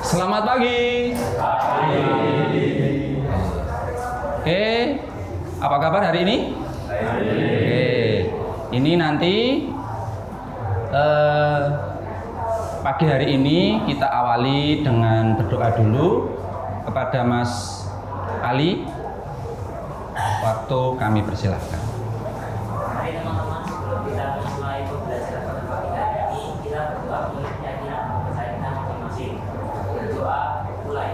Selamat pagi. Oke, apa kabar hari ini? Oke, ini nanti pagi hari ini kita awali dengan berdoa dulu kepada Mas Ali. Waktu kami persilahkan. Mari teman-teman, sebelum kita mulai pembelajaran pada pagi hari ini, kita berdoa dulu keyakinan percaya kita masing-masing. Berdoa mulai.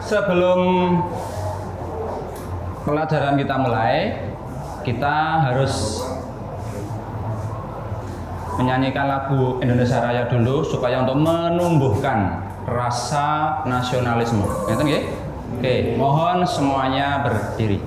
Sebelum pelajaran kita mulai, kita harus menyanyikan lagu Indonesia Raya dulu supaya untuk menumbuhkan rasa nasionalisme. Ngerti nggih? Oke, mohon semuanya berdiri.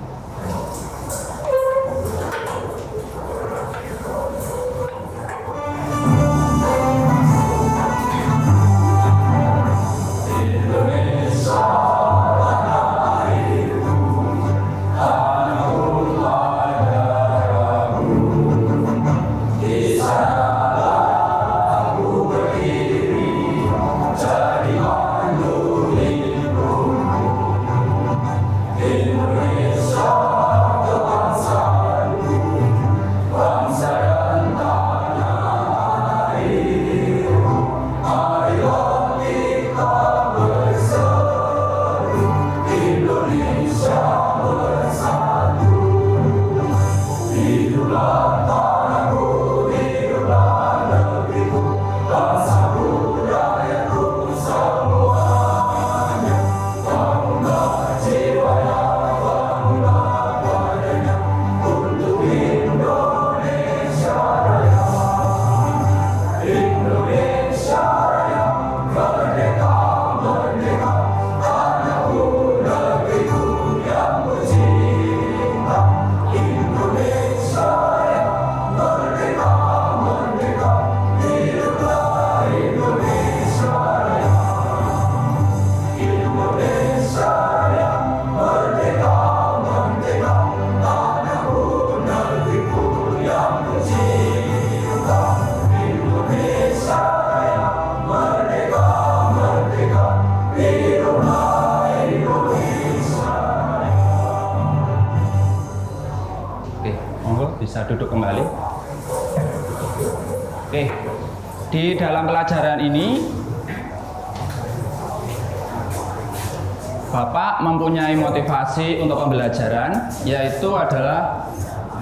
Bisa duduk kembali. Oke, di dalam pelajaran ini Bapak mempunyai motivasi untuk pembelajaran, yaitu adalah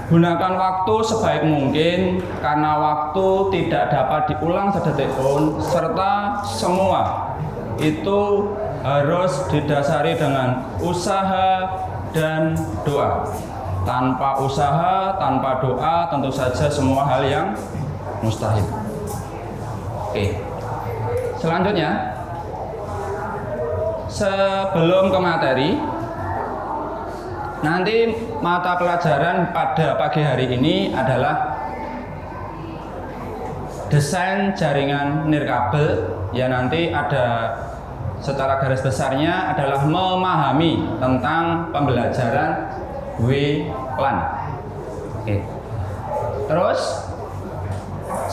gunakan waktu sebaik mungkin karena waktu tidak dapat diulang sedetik pun, serta semua itu harus didasari dengan usaha dan doa. Tanpa usaha, tanpa doa, tentu saja semua hal yang mustahil. Oke. Selanjutnya, sebelum ke materi, nanti mata pelajaran pada pagi hari ini adalah desain jaringan nirkabel. Ya, nanti ada secara garis besarnya adalah memahami tentang pembelajaran WLAN. Oke. Terus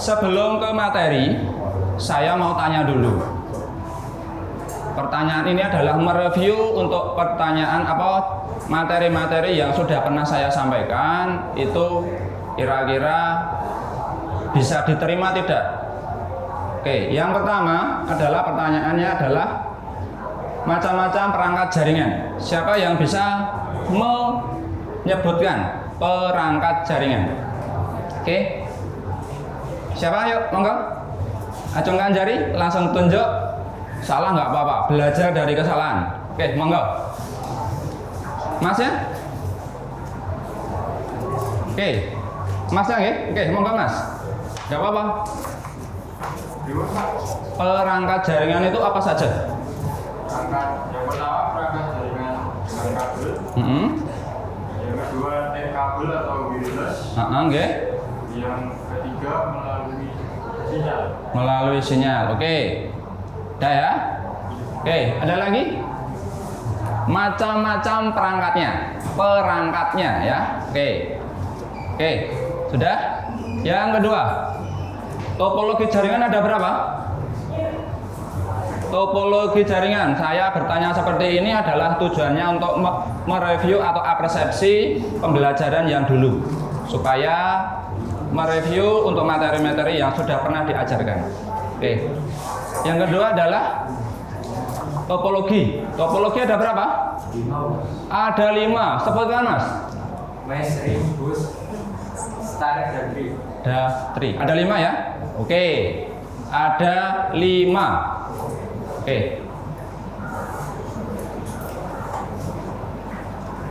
sebelum ke materi, saya mau tanya dulu. Pertanyaan ini adalah mereview untuk pertanyaan materi-materi yang sudah pernah saya sampaikan, itu kira-kira bisa diterima tidak? Oke, yang pertama adalah pertanyaannya adalah macam-macam perangkat jaringan. Siapa yang bisa menyebutkan perangkat jaringan? Oke. Siapa? Yuk, monggo. Acungkan jari, langsung tunjuk. Salah nggak apa-apa, belajar dari kesalahan. Oke, monggo. Mas ya? Oke. Mas ya, oke, monggo Mas. Nggak apa-apa. Perangkat jaringan itu apa saja? Perangkat yang pertama perangkat jaringan kabel. Yang kedua kabel atau wireless. Okay. Yang ketiga sinyal. Melalui sinyal. Oke. Udah ya? Oke, ada lagi? macam-macam perangkatnya ya. Oke, sudah. Yang kedua, topologi jaringan ada berapa? Topologi jaringan, saya bertanya seperti ini adalah tujuannya untuk mereview atau apresiasi pembelajaran yang dulu, supaya mereview untuk materi-materi yang sudah pernah diajarkan. Oke. Yang kedua adalah topologi. Topologi ada berapa? 5. Ada 5. Sebutkan Mas. Mesh, ring, bus, star, dan tree. Ada 3. Ada 5 ya? Oke. Ada 5. Oke.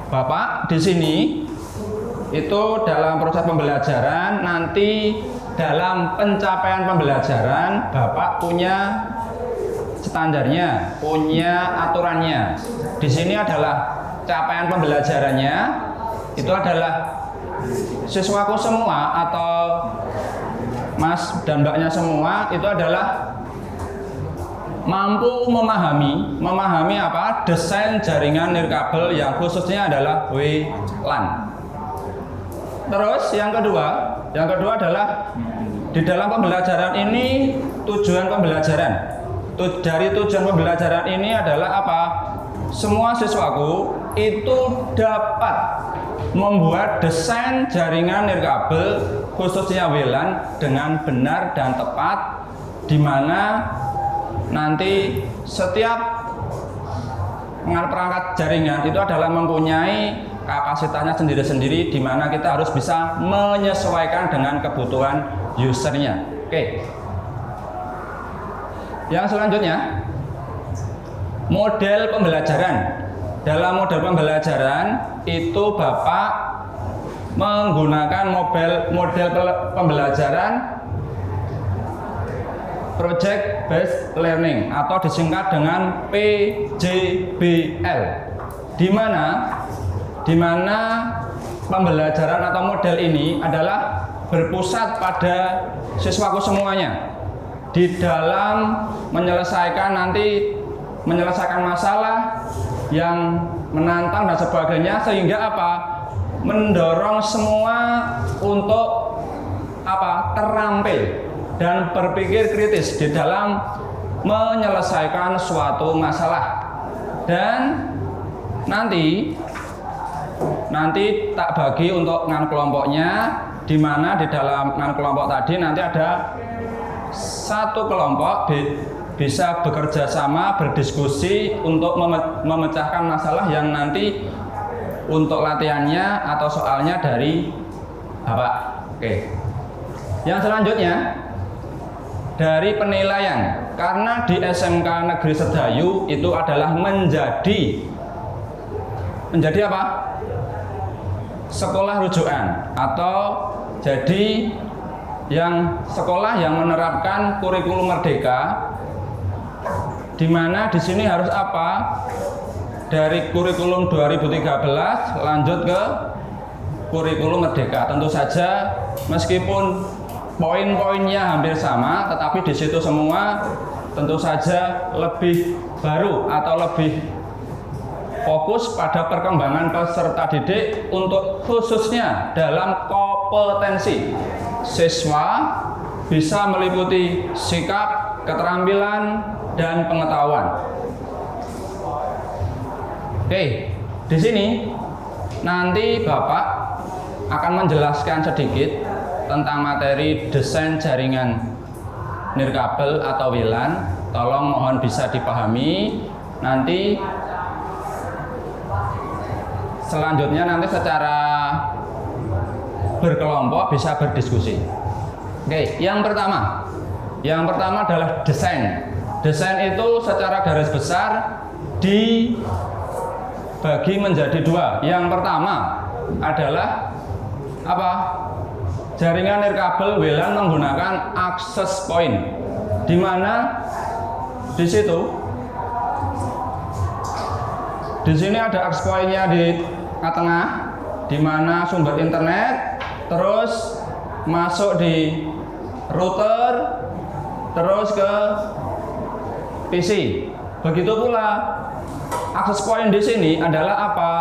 Bapak di sini itu dalam proses pembelajaran, nanti dalam pencapaian pembelajaran Bapak punya standarnya, punya aturannya. Di sini adalah capaian pembelajarannya itu adalah siswaku semua atau Mas dan Mbaknya semua itu adalah mampu memahami apa? Desain jaringan nirkabel yang khususnya adalah WLAN. Terus yang kedua adalah di dalam pembelajaran ini tujuan pembelajaran. Dari tujuan pembelajaran ini adalah apa? Semua siswaku itu dapat membuat desain jaringan nirkabel khususnya WLAN dengan benar dan tepat, di mana nanti setiap perangkat jaringan itu adalah mempunyai kapasitasnya sendiri-sendiri, di mana kita harus bisa menyesuaikan dengan kebutuhan usernya. Oke. Yang selanjutnya, model pembelajaran. Dalam model pembelajaran itu Bapak menggunakan model pembelajaran Project Based Learning atau disingkat dengan PJBL, di mana pembelajaran atau model ini adalah berpusat pada siswaku semuanya di dalam menyelesaikan masalah yang menantang dan sebagainya, sehingga apa? Mendorong semua untuk apa? Terampil dan berpikir kritis di dalam menyelesaikan suatu masalah. Dan nanti tak bagi untuk ngan kelompoknya, di mana di dalam ngan kelompok tadi nanti ada satu kelompok bisa bekerja sama, berdiskusi untuk memecahkan masalah yang nanti untuk latihannya atau soalnya dari Bapak. Oke. Yang selanjutnya dari penilaian, karena di SMK Negeri Sedayu itu adalah menjadi apa? Sekolah rujukan, atau jadi yang sekolah yang menerapkan kurikulum merdeka, di mana di sini harus apa? Dari kurikulum 2013 lanjut ke kurikulum merdeka. Tentu saja meskipun poin-poinnya hampir sama, tetapi di situ semua tentu saja lebih baru atau lebih fokus pada perkembangan peserta didik untuk khususnya dalam kompetensi. Siswa bisa meliputi sikap, keterampilan, dan pengetahuan. Oke, di sini nanti Bapak akan menjelaskan sedikit tentang materi desain jaringan nirkabel atau WLAN. Tolong mohon bisa dipahami. Nanti selanjutnya nanti secara berkelompok bisa berdiskusi. Oke, yang pertama adalah desain. Desain itu secara garis besar dibagi menjadi dua. Yang pertama adalah apa? Jaringan nirkabel WLAN menggunakan access point, di mana di sini ada access point-nya di tengah, di mana sumber internet, terus masuk di router, terus ke PC. Begitu pula akses point di sini adalah apa?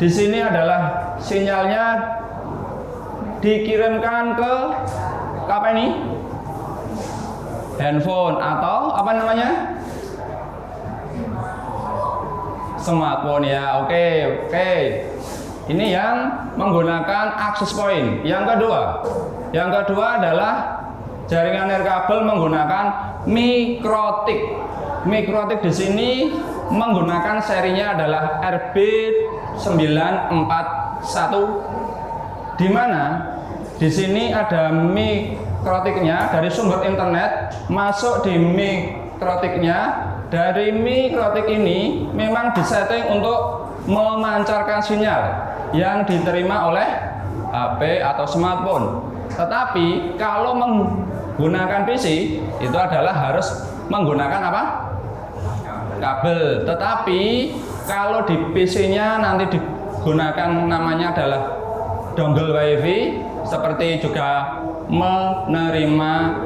Di sini adalah sinyalnya dikirimkan ke apa ini? Handphone atau apa namanya? Smartphone ya. Oke. Ini yang menggunakan akses point. Yang kedua adalah jaringan nirkabel menggunakan mikrotik. Mikrotik di sini menggunakan serinya adalah RB941, di mana di sini ada mikrotiknya dari sumber internet masuk di mikrotiknya. Dari mikrotik ini memang disetting untuk memancarkan sinyal yang diterima oleh HP atau smartphone. Tetapi kalau menggunakan PC itu adalah harus menggunakan apa? Kabel. Tetapi kalau di PC-nya nanti digunakan namanya adalah dongle WiFi, seperti juga menerima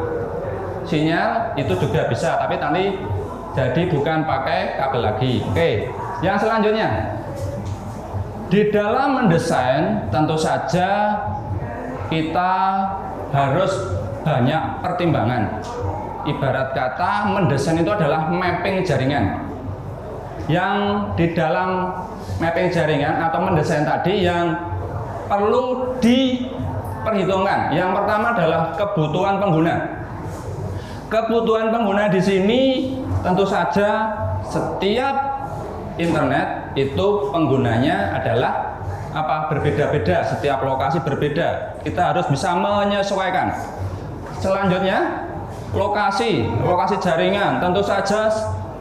sinyal itu juga bisa, tapi nanti jadi bukan pakai kabel lagi. Oke, yang selanjutnya di dalam mendesain tentu saja kita harus banyak pertimbangan. Ibarat kata mendesain itu adalah mapping jaringan. Yang di dalam mapping jaringan atau mendesain tadi yang perlu diperhitungkan. Yang pertama adalah kebutuhan pengguna. Kebutuhan pengguna di sini tentu saja setiap internet itu penggunanya adalah apa? Berbeda-beda, setiap lokasi berbeda. Kita harus bisa menyesuaikan. Selanjutnya, lokasi jaringan tentu saja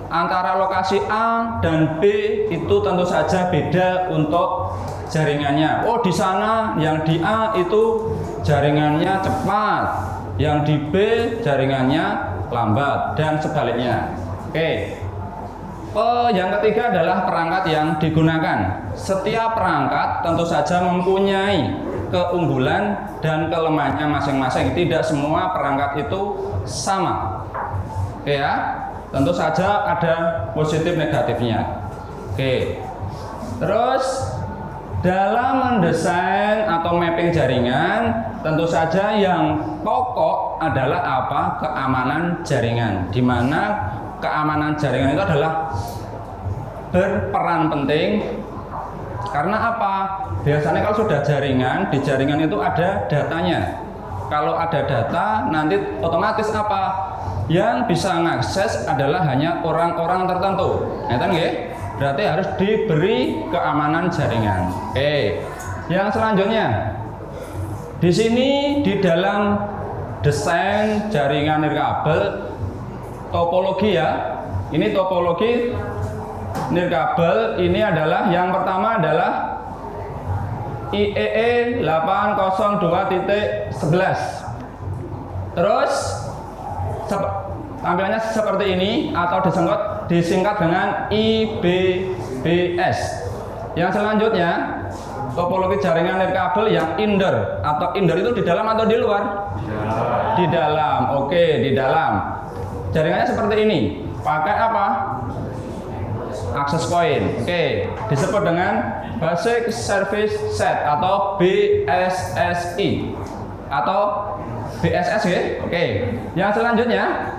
antara lokasi A dan B itu tentu saja beda untuk jaringannya. Oh, di sana yang di A itu jaringannya cepat, yang di B jaringannya lambat, dan sebaliknya. Oke. Yang ketiga adalah perangkat yang digunakan. Setiap perangkat tentu saja mempunyai keunggulan dan kelemahannya masing-masing. Tidak semua perangkat itu sama. Oke ya. Tentu saja ada positif negatifnya. Oke. Terus dalam mendesain atau mapping jaringan, tentu saja yang pokok adalah apa? Keamanan jaringan. Di mana keamanan jaringan itu adalah berperan penting. Karena apa? Biasanya kalau sudah jaringan, di jaringan itu ada datanya. Kalau ada data, nanti otomatis apa? Yang bisa mengakses adalah hanya orang-orang tertentu. Berarti harus diberi keamanan jaringan. Oke. Yang selanjutnya, di sini di dalam desain jaringan nirkabel topologi ya. Ini topologi nirkabel. Ini adalah yang pertama adalah IEE 802.11. Terus tampilannya seperti ini atau disingkat dengan IBBS. Yang selanjutnya topologi jaringan nirkabel yang indoor atau indoor itu di dalam atau di luar? Di dalam. Oke, di dalam. Jaringannya seperti ini. Pakai apa? Access point. Oke, disebut dengan Basic Service Set atau BSSI atau BSS ya. Oke. Yang selanjutnya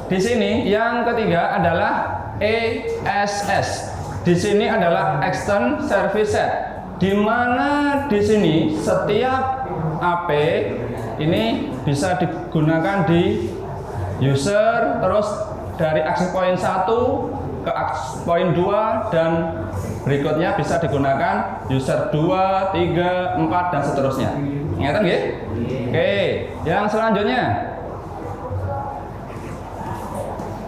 di sini yang ketiga adalah ESS. Di sini adalah Extend Service Set, di mana di sini setiap AP ini bisa digunakan di user, terus dari access point 1 ke access point 2 dan berikutnya bisa digunakan user 2, 3, 4 dan seterusnya. Ingatan nggih? Oke, yang selanjutnya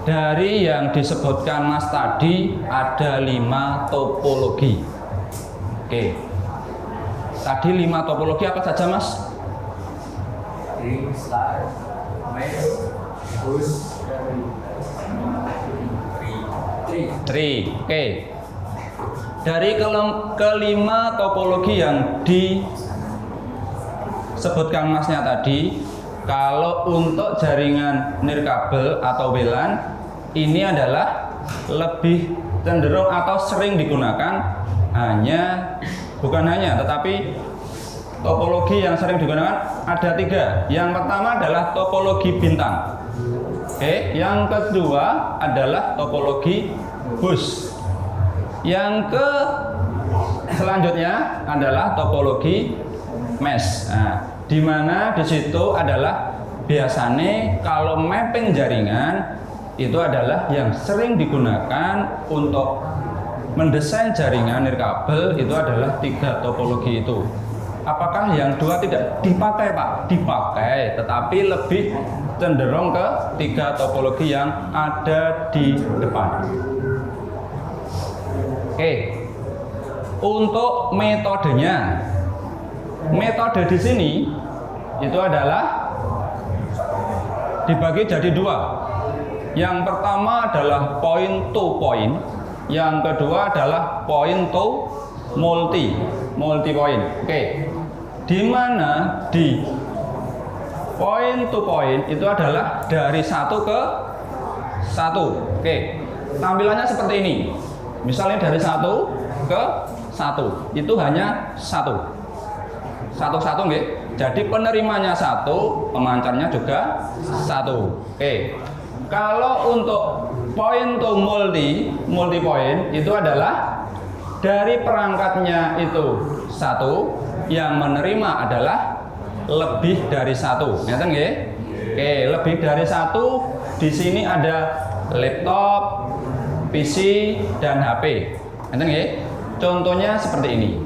dari yang disebutkan Mas tadi ada 5 topologi. Oke. Tadi 5 topologi apa saja, Mas? Ring, star, mesh, push, tree. Oke. Dari kelima topologi yang disebutkan Masnya tadi, kalau untuk jaringan nirkabel atau WLAN ini adalah lebih cenderung atau sering digunakan bukan hanya tetapi topologi yang sering digunakan ada 3. Yang pertama adalah topologi bintang. Oke, yang kedua adalah topologi bus. Yang selanjutnya adalah topologi mesh. Nah, di mana di situ adalah biasanya kalau mapping jaringan itu adalah yang sering digunakan untuk mendesain jaringan nirkabel itu adalah 3 topologi itu. Apakah yang 2 tidak dipakai, Pak? Dipakai, tetapi lebih cenderung ke 3 topologi yang ada di depan. Oke. Untuk metodenya, metode di sini itu adalah dibagi jadi 2. Yang pertama adalah point to point, yang kedua adalah point to multi point. Oke. Di mana di point to point itu adalah dari 1 ke 1. Oke. Tampilannya seperti ini. Misalnya dari 1 ke 1 itu hanya 1 nggih. Jadi penerimanya 1, pemancarnya juga 1. Oke. Kalau untuk point to multi point itu adalah dari perangkatnya itu 1, yang menerima adalah lebih dari 1. Ngeten nggih? Oke, lebih dari 1 di sini ada laptop, PC dan HP. Ngeten nggih? Contohnya seperti ini.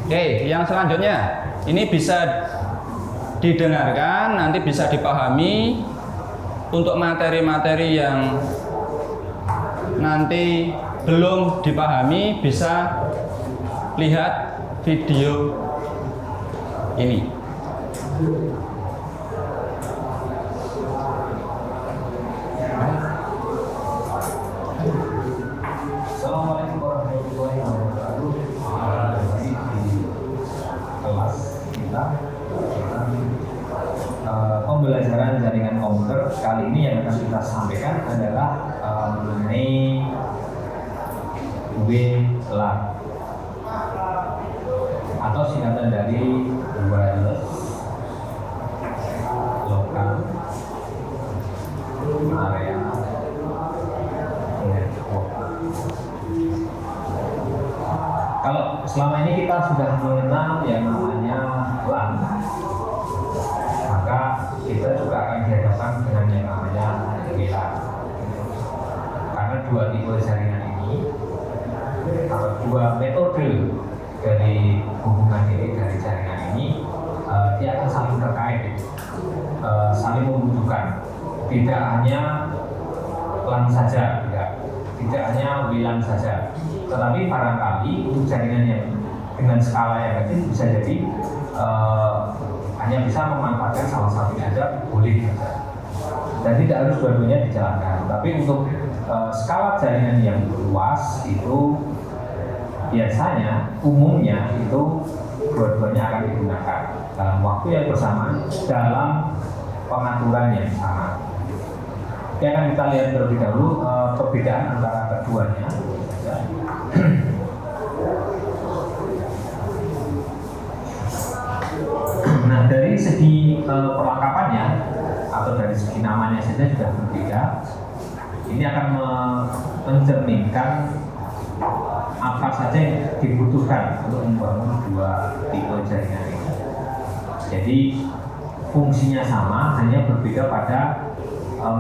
Oke, yang selanjutnya ini bisa didengarkan, nanti bisa dipahami. Untuk materi-materi yang nanti belum dipahami bisa lihat video ini. Assalamualaikum warahmatullahi wabarakatuh. Di kelas kita pembelajaran jaringan komputer kali ini yang akan kita sampaikan adalah mengenai WLAN atau singkatan dari wireless local area network. Kalau selama ini kita sudah mengenal yang namanya LAN, maka kita juga akan dihadapkan dengan yang namanya WLAN. Karena 2 tipe jaringan ini atau 2 metode dari hubungan diri dari jaringan ini dia akan saling terkait, saling membutuhkan. Tidak hanya LAN saja, tidak hanya WLAN saja, tetapi barangkali untuk jaringan yang dengan skala yang kecil bisa jadi hanya bisa memanfaatkan salah satu saja, boleh saja, dan tidak harus dua-duanya dijalankan. Tapi untuk skala jaringan yang luas itu biasanya umumnya itu dua-duanya akan digunakan dalam waktu yang bersamaan dalam pengaturan yang sama. Yang akan kita lihat terlebih dahulu perbedaan antara keduanya. Nah, dari segi perlengkapannya atau dari segi namanya saja sudah berbeda. Ini akan mencerminkan apa saja yang dibutuhkan untuk membangun 2 tipe jaringan ini. Jadi fungsinya sama, hanya berbeda pada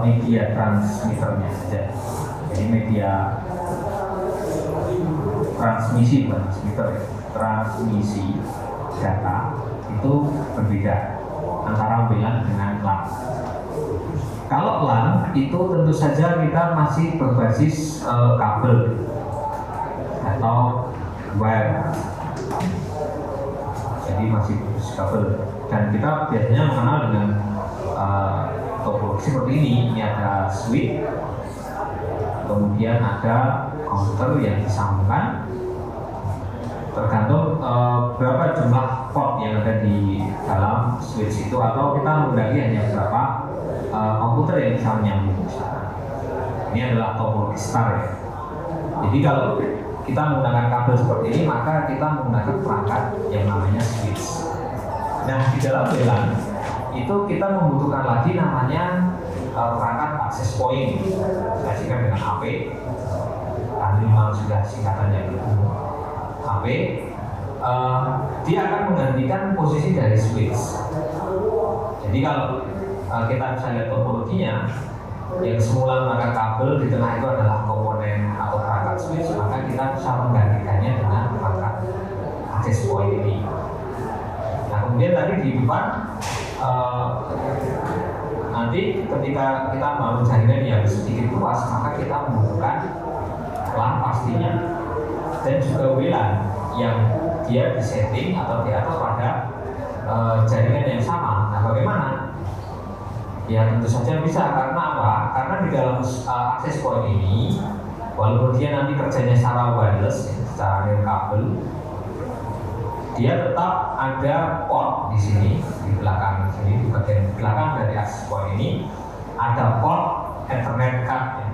media transmitternya saja. Jadi media transmisi, bukan transmitter ya, transmisi data itu berbeda antara WLAN dengan LAN. Kalau LAN itu tentu saja kita masih berbasis kabel atau wire, jadi masih berbasis kabel, dan kita biasanya mengenal dengan topologi seperti ini. Ini ada switch, kemudian ada komputer yang disambungkan, tergantung berapa jumlah port yang ada di dalam switch itu, atau kita menggunakan hanya berapa komputer yang bisa menyambung. Ini adalah topologi star ya. Jadi kalau kita menggunakan kabel seperti ini, maka kita menggunakan perangkat yang namanya switch. Nah, di dalam WLAN itu kita membutuhkan lagi namanya perangkat access point. Saya singkat dengan AP. Karena memang sudah singkatannya itu AP. Dia akan menggantikan posisi dari switch. Jadi kalau kita bisa lihat topologinya, yang semula menggunakan kabel di tengah itu adalah komponen atau perangkat switch, maka kita bisa menggantikannya dengan perangkat access point ini. Nah, kemudian tadi di depan nanti ketika kita membangun jaringan yang sedikit luas, maka kita membutuhkan LAN pastinya dan juga WLAN yang dia disetting atau diatur pada jaringan yang sama. Nah, bagaimana? Ya tentu saja bisa, karena apa? Karena di dalam access point ini, walaupun dia nanti kerjanya secara wireless, secara kabel, dia tetap ada port di sini, di belakang sini, di bagian belakang dari access point ini ada port Ethernet card. Ya.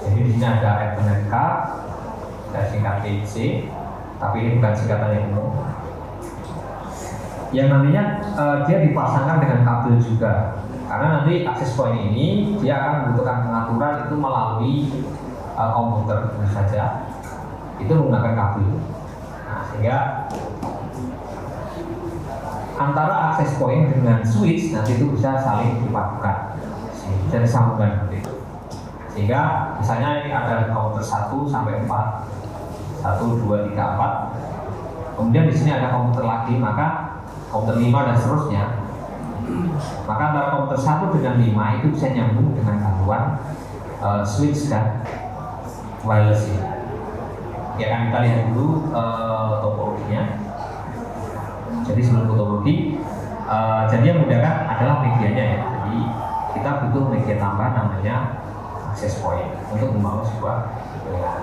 Jadi di sini ada Ethernet card, saya singkat EC, tapi ini bukan singkatan yang umum. Yang nantinya dia dipasangkan dengan kabel juga, karena nanti access point ini dia akan membutuhkan pengaturan itu melalui komputer tentu saja, itu menggunakan kabel. Nah, sehingga antara access point dengan switch nanti itu bisa saling dipadukan dan sambungan seperti itu. Sehingga misalnya ini ada komputer 1 sampai 4, 1, 2, 3, 4. Kemudian di sini ada komputer lagi, maka komputer 5 dan seterusnya. Maka antara komputer 1 dengan 5 itu bisa nyambung dengan gangguan switch dan wireless ini. Ya kan, kita lihat dulu topologinya. Jadi sebelum topologi, jadi yang memudahkan adalah medianya ya. Jadi kita butuh media tambahan namanya access point untuk membangun sebuah WLAN.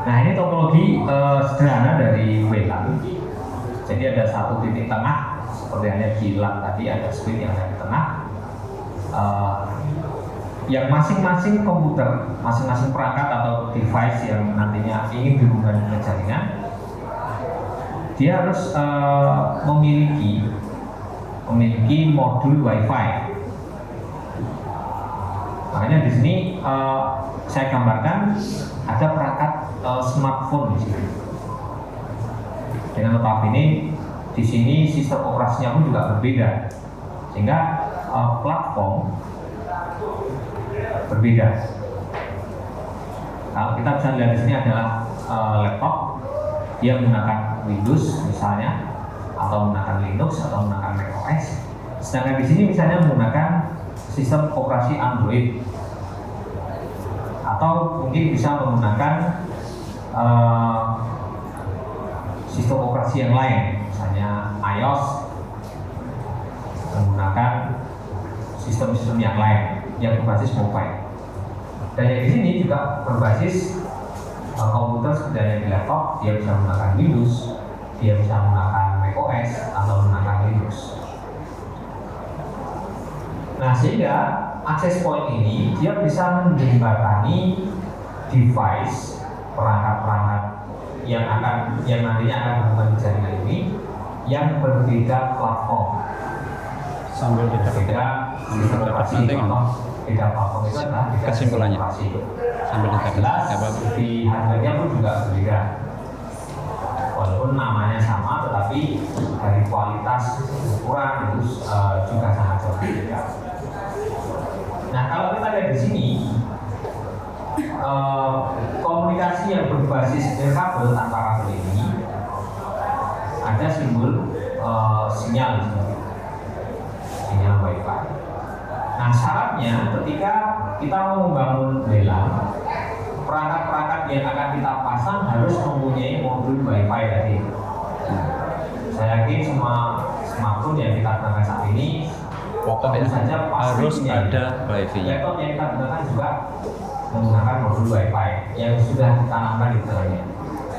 Nah, ini topologi sederhana dari WLAN. Jadi ada satu titik tengah seperti yang di LAN tadi, ada switch yang ada di tengah. Yang masing-masing komputer, masing-masing perangkat atau device yang nantinya ingin dihubungkan dengan jaringan, dia harus memiliki modul WiFi. Makanya di sini saya gambarkan ada perangkat smartphone di sini. Dengan notabene di sini sistem operasinya pun juga berbeda, sehingga platform berbeda. Kalau kita bisa lihat di sini adalah laptop, dia menggunakan Windows misalnya, atau menggunakan Linux, atau menggunakan macOS. Sedangkan di sini misalnya menggunakan sistem operasi Android, atau mungkin bisa menggunakan sistem operasi yang lain, misalnya iOS, menggunakan sistem-sistem yang lain yang berbasis mobile. Dan yang di sini juga berbasis komputer sebenarnya di laptop, dia bisa menggunakan Windows, dia bisa menggunakan macOS atau menggunakan Linux. Nah, sehingga access point ini dia bisa menjembatani device, perangkat-perangkat yang nantinya akan menggunakan jaringan ini yang berbeda platform. Sambil tidak sistem operasi beda platform itu adalah kesimpulannya. Sambil jelas tidak di hardware-nya pun juga berbeda. Walaupun namanya sama, tetapi dari kualitas ukuran itu juga sangat jauh berbeda. Nah, kalau kita lihat di sini, komunikasi yang berbasis kabel tanpa kabel ini ada simbol sinyal di sini, sinyal WiFi. Nah, syaratnya ketika kita mau membangun WLAN, perangkat-perangkat yang akan kita pasang harus mempunyai modul WiFi tadi. Saya yakin semua smartphone yang kita gunakan saat ini pokoknya harus ada WiFi-nya. Laptop yang kita gunakan juga menggunakan modul WiFi yang sudah ditanamkan di dalamnya.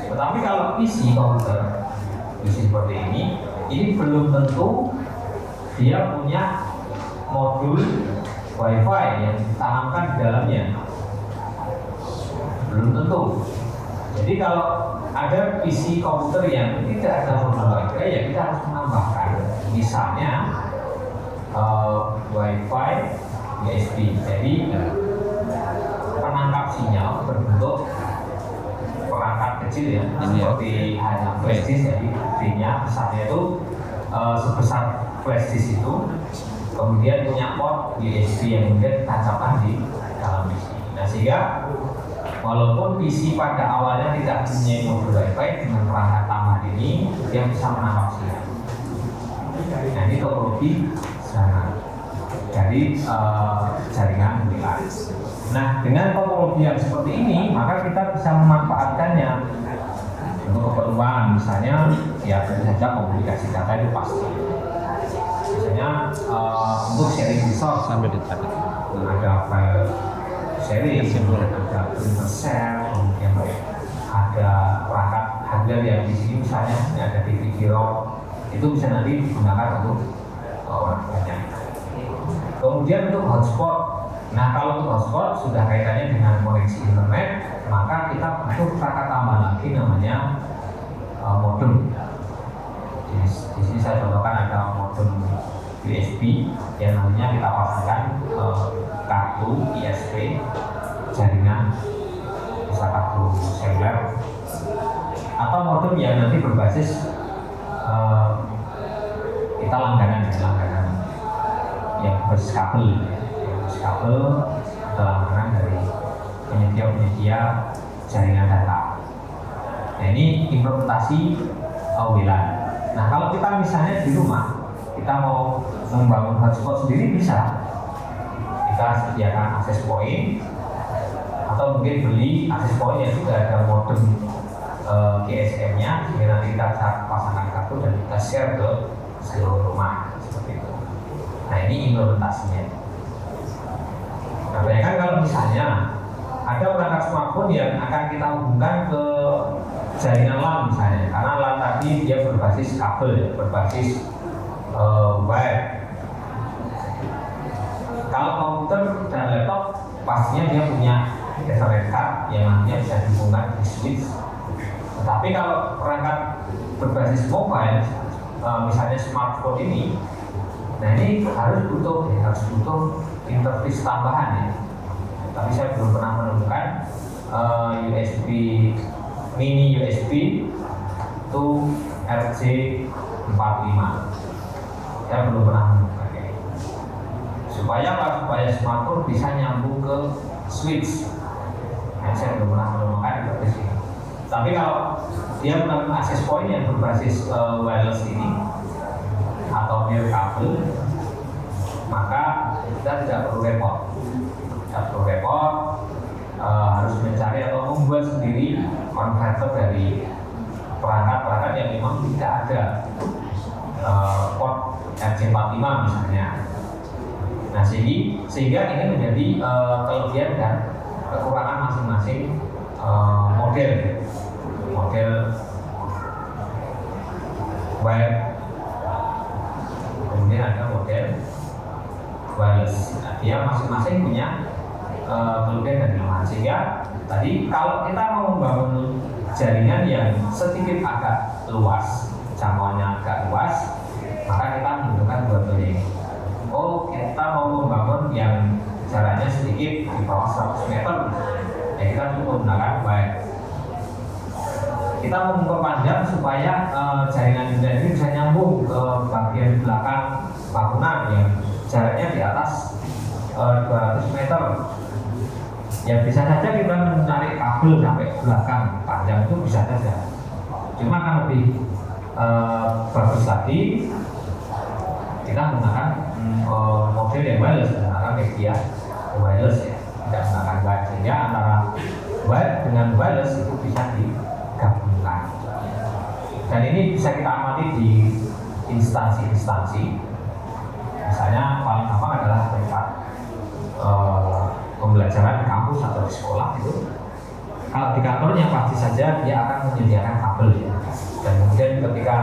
Tetapi kalau PC komputer seperti ini belum tentu dia punya modul WiFi yang ditanamkan di dalamnya. Belum tentu. Jadi kalau ada PC komputer yang tidak ada modul Wi-Fi, ya kita harus menambahkan, misalnya Wi-Fi USB. Jadi penangkap sinyal berbentuk perangkat kecil ya, Ini ya. seperti hanya flash disk. Jadi gedenya besarnya itu sebesar flash disk itu, kemudian punya port USB yang kemudian ditancapkan di dalam PC. Nah, sehingga walaupun PC pada awalnya tidak mempunyai modul Wi-Fi, dengan perangkat tambahan ini dia bisa menangkap sinyal. Nah, ini topologi dari jaringan WLAN. Nah, dengan topologi yang seperti ini, maka kita bisa memanfaatkannya untuk keperluan, misalnya ya tentu saja komunikasi data itu pasti. Misalnya untuk sharing resource Sambil dicatat. ada file sharing, kemudian ada printer share, kemudian ada perangkat hardware yang di sini misalnya ini ada DVD-ROM, itu bisa nanti digunakan untuk orang banyak. Kemudian untuk hotspot, nah kalau untuk hotspot sudah kaitannya dengan koneksi internet, maka kita butuh perangkat tambahan lagi namanya modem. Di sini saya contohkan ada modem USB yang nantinya kita pasangkan kartu ISP jaringan, bisa kartu seluler, atau modem yang nanti berbasis kita langganan yang berbasis kabel, atau langganan dari penyedia jaringan data. Nah, ini implementasi WLAN. Nah, kalau kita misalnya di rumah kita mau membangun hotspot sendiri, bisa kita sediakan akses point, atau mungkin beli akses point yang sudah ada modem GSM-nya, sehingga nanti kita bisa pasangkan kartu dan kita share ke seluruh rumah seperti itu. Nah, ini implementasinya. Nah, bayangkan kalau misalnya ada perangkat smartphone yang akan kita hubungkan ke jaringan LAN misalnya, karena LAN tadi dia berbasis kabel, berbasis wire. Kalau komputer dan laptop pastinya dia punya Ethernet card yang nantinya bisa dihubungkan di switch. Tetapi kalau perangkat berbasis mobile, misalnya smartphone ini, nah ini harus butuh interface tambahan ya. Tapi saya belum pernah menemukan USB mini USB to RJ45. Saya belum pernah menemukannya. Supaya smartphone bisa nyambung ke switch. Nah, saya belum pernah menemukan interface ini. Tapi kalau dia menggunakan access point yang berbasis wireless ini atau near kabel, maka kita tidak perlu repot. Harus mencari atau membuat sendiri konverter dari perangkat yang memang tidak ada port RJ45 misalnya. Nah, sehingga ini menjadi kelebihan dan kekurangan masing-masing model wire, kemudian ada model wireless. Nah, dia masing-masing punya kelebihan dan kelemahan. Sehingga tadi kalau kita mau membangun jaringan yang sedikit agak luas, jangkauannya agak luas, maka kita membutuhkan dua ini. Oh, kita mau membangun yang jaraknya sedikit di bawah 100 meter, ya kita cukup menggunakan wire. Kita mau memperpanjang supaya jaringan internet ini bisa nyambung ke bagian belakang bangunan yang jaraknya di atas 200 meter. Ya bisa saja kita menarik kabel sampai belakang panjang, itu bisa saja. Cuma kan lebih bagus lagi kita menggunakan model yang wireless, menggunakan media wireless ya, tidak menggunakan wire. Sehingga antara wire dengan wireless itu bisa digabungkan. Dan ini bisa kita amati di instansi-instansi. Misalnya paling gampang adalah tempat pembelajaran di kampus atau di sekolah itu. Kalau di kantornya pasti saja dia akan menyediakan kabel ya. Dan kemudian ketika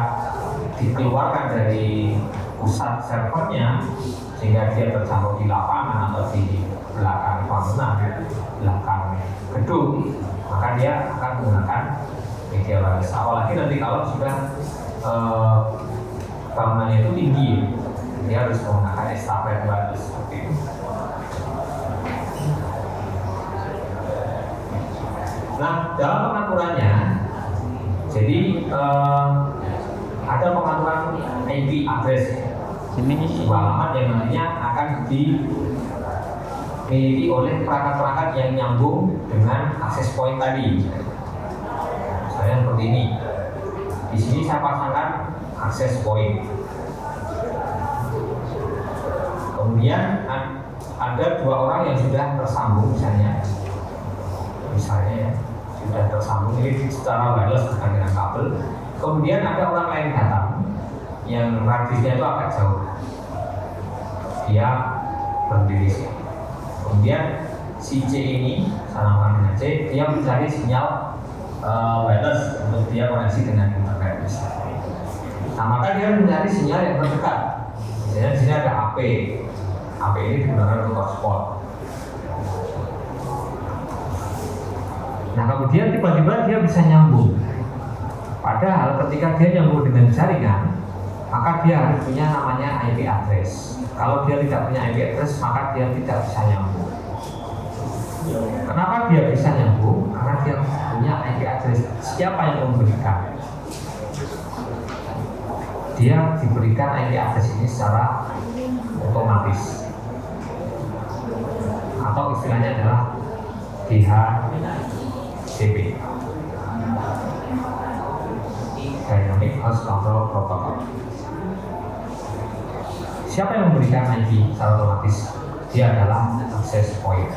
dikeluarkan dari pusat servernya sehingga dia terjangkau di lapangan atau di belakang bangunan, belakang gedung, maka dia akan menggunakan media wireless. Apalagi nanti kalau sudah bangunannya itu tinggi, dia harus menggunakan estafet wireless seperti itu. Nah, dalam pengaturannya, jadi ada pengaturan IP address, sebuah alamat yang nantinya akan dimiliki oleh perangkat-perangkat yang nyambung dengan access point tadi. Misalnya seperti ini. Di sini saya pasangkan access point. Kemudian ada dua orang yang sudah tersambung, misalnya ya, sudah tersambung ini secara wireless bukan dengan kabel. Kemudian ada orang lain datang yang radiusnya itu agak jauh, dia berdiri. Kemudian si C ini, sama dengan C, dia mencari sinyal wireless untuk dia koneksi dengan internet. Nah, maka dia mencari sinyal yang terdekat. Misalnya di sini ada AP. AP ini digunakan untuk hotspot. Nah, kemudian tiba-tiba dia bisa nyambung. Padahal ketika dia nyambung dengan jaringan, maka dia harus punya namanya IP address. Kalau dia tidak punya IP address, maka dia tidak bisa nyambung. Kenapa dia bisa nyambung? Karena dia punya IP address. Siapa yang memberikan? Dia diberikan IP address ini secara otomatis, atau istilahnya adalah DHCP, Dynamic Host Control Protocol. Siapa yang memberikan IP secara otomatis? Dia adalah access point.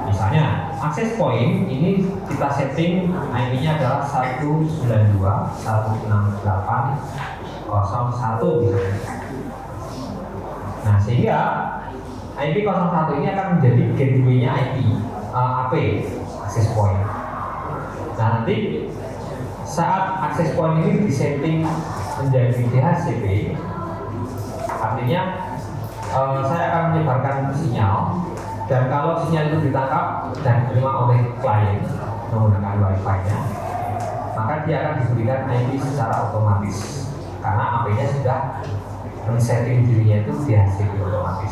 Misalnya, access point ini kita setting IP-nya adalah 192.168.01 misalnya. Nah, sehingga IP 01 ini akan menjadi gateway-nya AP, access point. Nah, nanti saat access point ini disetting menjadi DHCP, artinya saya akan menyebarkan sinyal, dan kalau sinyal itu ditangkap dan diterima oleh klien menggunakan Wi-Fi-nya, maka dia akan diberikan IP secara otomatis karena AP-nya sudah men-setting dirinya itu DHCP otomatis.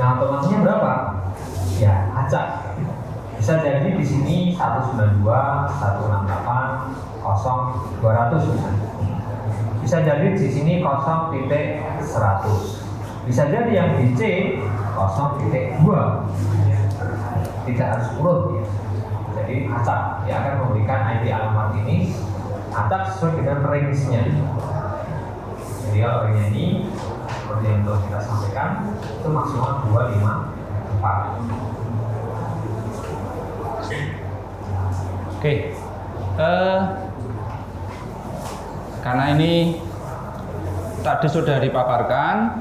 Nah, otomatisnya berapa? Ya, acak. Bisa jadi di sini 192.168.0.200 misalnya. Bisa jadi di sini 0.100. Bisa jadi yang di C 0.2. Tidak harus urut ya. Jadi acak, dia akan memberikan IP alamat ini acak sesuai dengan range-nya. Jadi kalau range ini seperti yang telah kita sampaikan, itu maksimal 254. Oke, karena ini tadi sudah dipaparkan,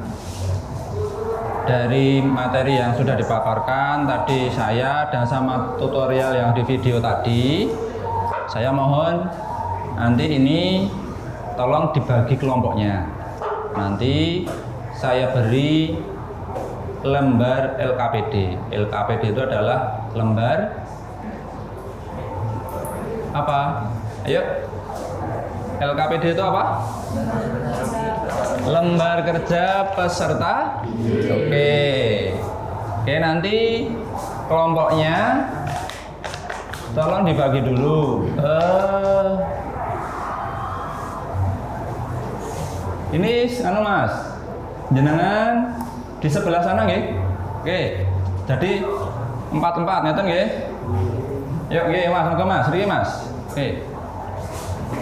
dari materi yang sudah dipaparkan tadi saya dan sama tutorial yang di video tadi, saya mohon nanti ini tolong dibagi kelompoknya. Nanti saya beri lembar LKPD. LKPD itu adalah lembar apa? Ayo. LKPD itu apa? Lembar kerja peserta. Oke, nanti kelompoknya tolong dibagi dulu. Ini anu Mas, jenengan di sebelah sana nggih. Oke. Jadi 4-4 ngeten nggih. Yuk nggih Mas, monggo Mas, riki Mas. Oke.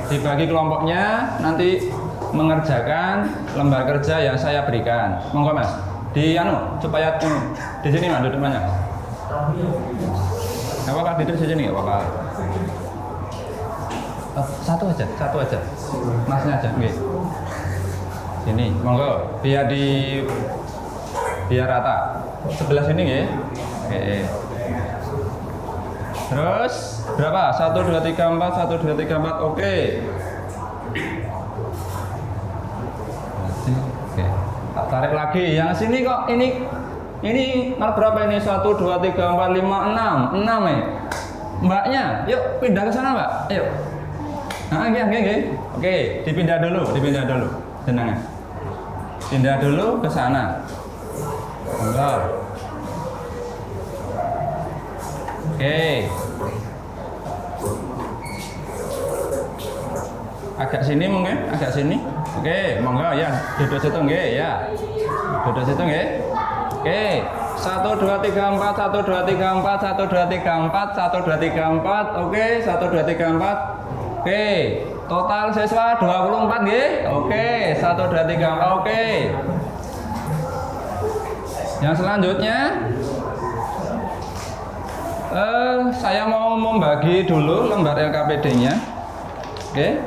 Dibagi kelompoknya, nanti mengerjakan lembar kerja yang saya berikan. Monggo Mas. Di anu supaya di sini Mas duduknya. Enggak apa-apa, duduk di sini enggak apa-apa. Satu aja. Masnya aja, nggih. Sini, monggo biar rata. Sebelah sini nggih. Oke. Terus berapa? 1 2 3 4 1 2 3 4. Oke. Oke. Tak tarik lagi. Yang sini kok ini malah berapa ini? 1 2 3 4 5 6. 6 ya. Mbaknya, yuk pindah ke sana Mbak, ayo. Nah, oke. Oke, dipindah dulu. Tenang. Pindah dulu ke sana. Bentar. Oke. Agak sini mungkin, agak sini. Oke, monggo ya, duduk situ nggih ya. Duduk situ nggih. Oke. 1 2 3 4 1 2 3 4 1 2 3 4 1 2 3 4. Oke, 1 2 3 4. Oke. Total siswa 24 nggih. Oke, 1 2 3 4. Oke. Yang selanjutnya saya mau membagi dulu lembar LKPD-nya. Oke.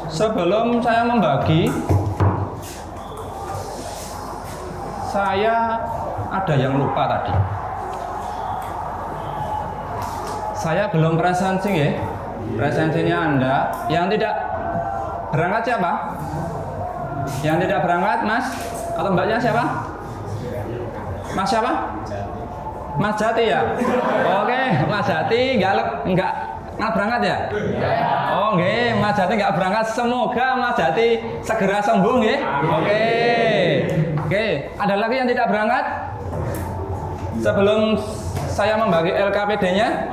Sebelum saya membagi, saya ada yang lupa tadi. Saya belum presensi ya. Presensinya Anda. Yang tidak berangkat siapa? Yang tidak berangkat Mas atau Mbaknya siapa? Mas siapa? Mas Jati ya? Oke, Mas Jati enggak berangkat ya? Oh nggih, Mas Jati nggak berangkat. Semoga Mas Jati segera sembuh nggih. Oke. Ada lagi yang tidak berangkat? Sebelum saya membagi LKPD-nya.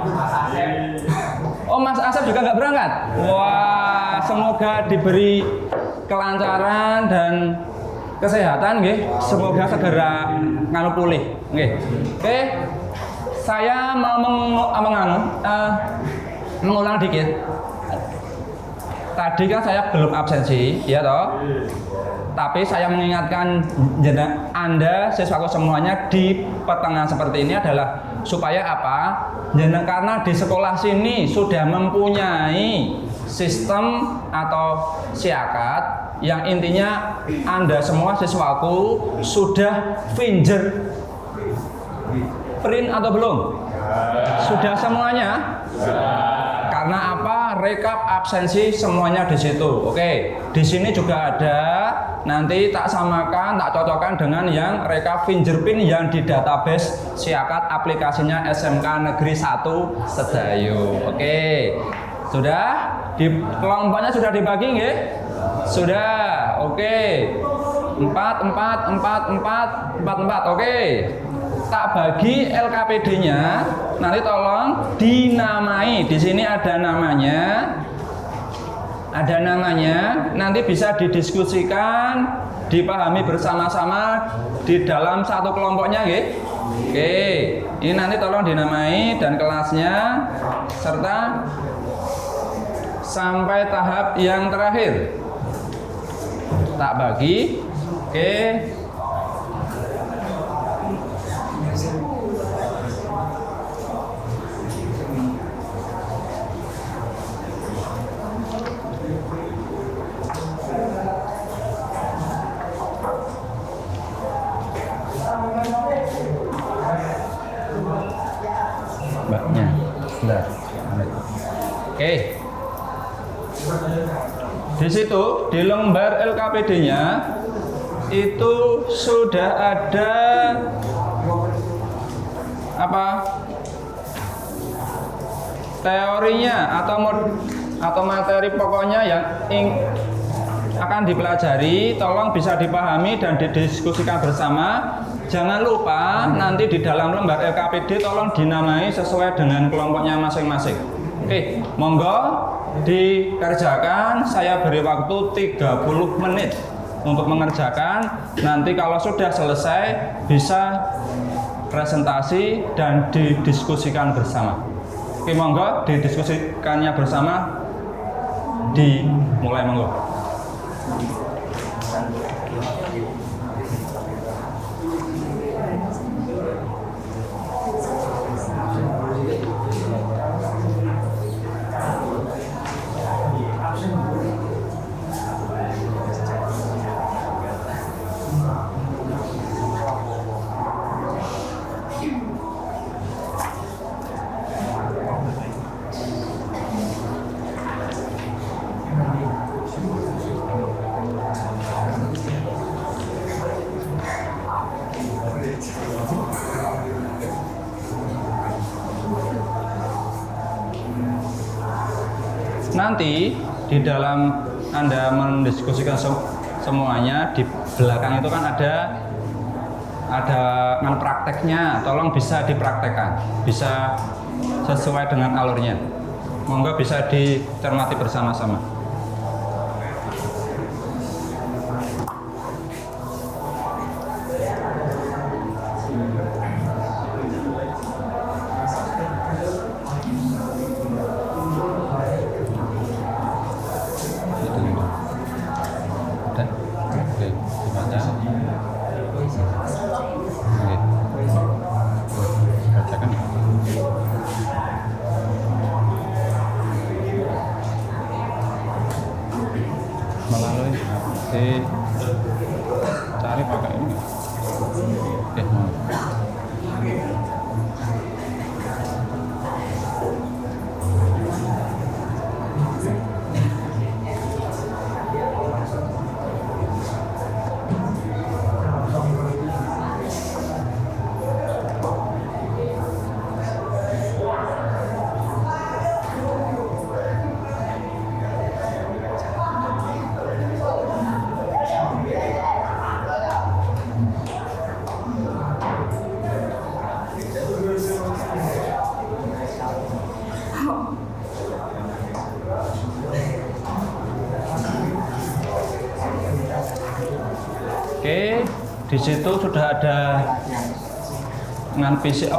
Oh, Mas Asep juga nggak berangkat. Wah, semoga diberi kelancaran dan kesehatan nggih. Semoga segera pulih nggih. Oke. Saya mau mengulang dikit. Tadi kan saya belum absensi, ya toh. Tapi saya mengingatkan Anda siswaku semuanya di pertengahan seperti ini adalah supaya apa? Karena di sekolah sini sudah mempunyai sistem atau siakat yang intinya Anda semua siswaku sudah fingerprint atau belum? Sudah semuanya? Karena apa? Rekap absensi semuanya di situ. Oke, di sini juga ada. Nanti tak samakan, tak cocokkan dengan yang rekap fingerprint yang di database siakat aplikasinya SMK Negeri 1 Sedayu. Oke, sudah? Di kelompoknya sudah dibagi nggih? Sudah. Oke. 4. Oke. Tak bagi LKPD-nya. Nanti tolong dinamai. Di sini ada namanya. Nanti bisa didiskusikan, dipahami bersama-sama di dalam satu kelompoknya nggih. Oke. Ini nanti tolong dinamai dan kelasnya serta sampai tahap yang terakhir. Tak bagi. Oke. Mbaknya, bentar. Oke. Di situ di lembar LKPD-nya itu sudah ada apa? Teorinya atau materi pokoknya yang akan dipelajari, tolong bisa dipahami dan didiskusikan bersama. Jangan lupa nanti di dalam lembar LKPD tolong dinamai sesuai dengan kelompoknya masing-masing. Oke, monggo dikerjakan. Saya beri waktu 30 menit untuk mengerjakan. Nanti kalau sudah selesai bisa presentasi dan didiskusikan bersama. Oke, monggo didiskusikannya bersama. Dimulai monggo. nanti di dalam Anda mendiskusikan semuanya, di belakang itu kan ada prakteknya, tolong bisa dipraktekkan, bisa sesuai dengan alurnya. Monggo bisa dicermati bersama-sama. Melalui cari pakai ini. Mau. Oke, di situ sudah ada dengan PC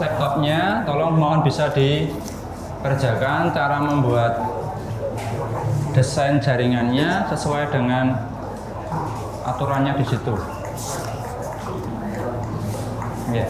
laptopnya. Tolong mohon bisa dikerjakan cara membuat desain jaringannya sesuai dengan aturannya di situ. Ya.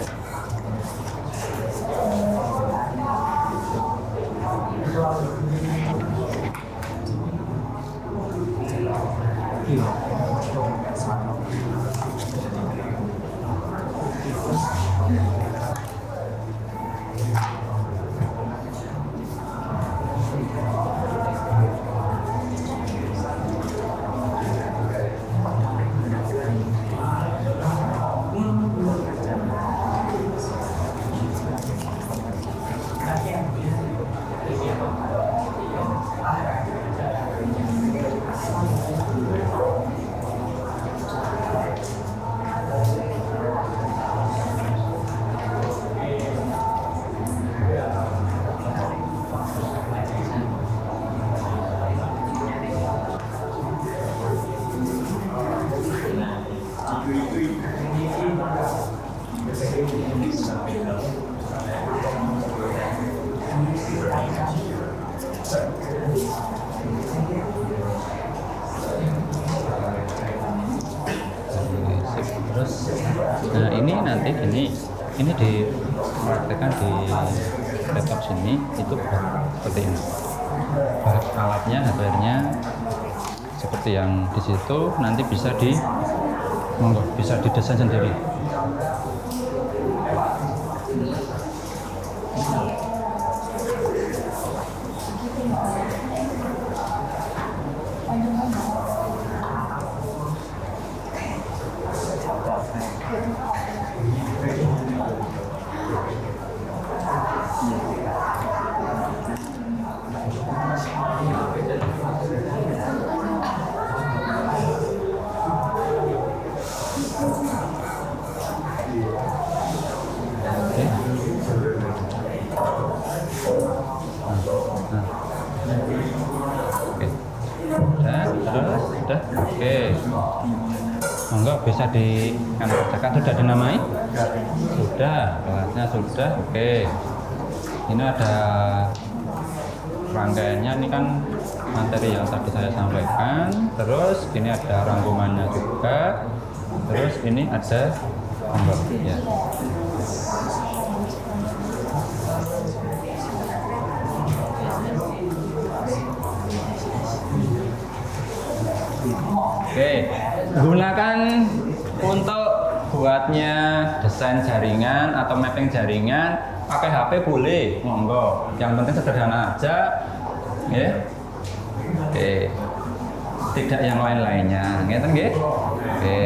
Terus, nah ini nanti ini dipraktekkan di laptop sini itu seperti ini. Alatnya, hardware-nya seperti yang di situ, nanti bisa bisa didesain sendiri. Sudah, oke. Monggo bisa dikerjakan. Sudah dinamai? Sudah, kelasnya sudah, oke. Ini ada rangkaiannya, ini kan materi yang tadi saya sampaikan. Terus ini ada rangkumannya juga. Terus ini ada ya. Oke, gunakan untuk buatnya desain jaringan atau mapping jaringan pakai HP boleh, monggo. Yang penting sederhana aja, ya. Oke, tidak yang lain-lainnya, ngeten nggih? Oke.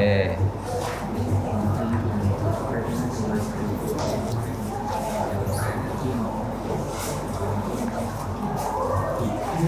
Ini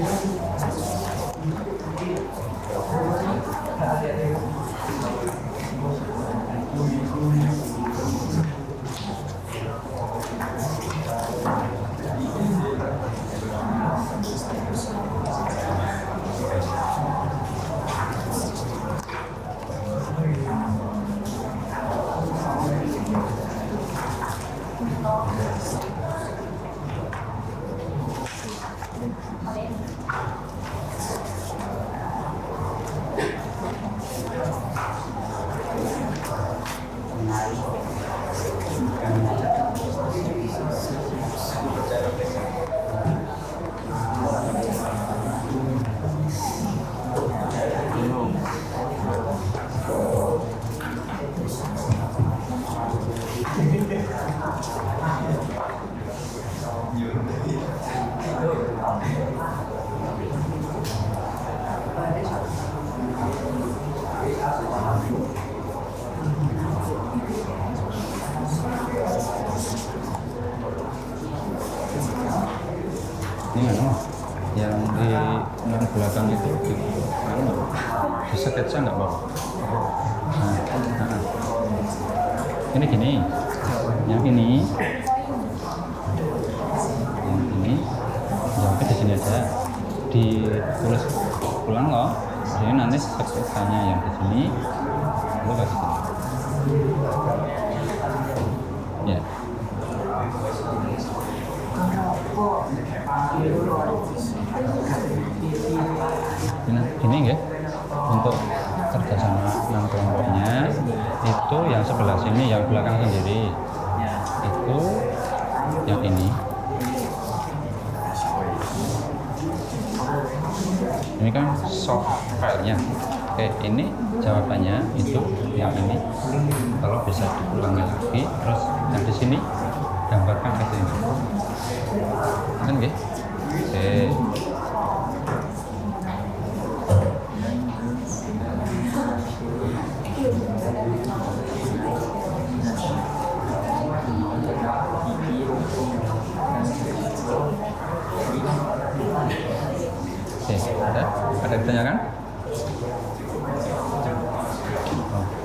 yang di belakang itu di sketsa nggak Bapak? Nah. Ini gini, yang ini jawabnya di sini aja, ditulis ulang loh. Jadi nanti sketsanya yang di sini, lalu ke sini. Ya. Ini ya, untuk kerjasama 6 kelompoknya itu yang sebelah sini, yang belakang sendiri itu yang ini kan soft filenya. Oke, ini jawabannya itu yang ini. Kalau bisa diulangi lagi, terus yang di sini gambarkan ke sini kan gitu. Oke. Ada ditanyakan?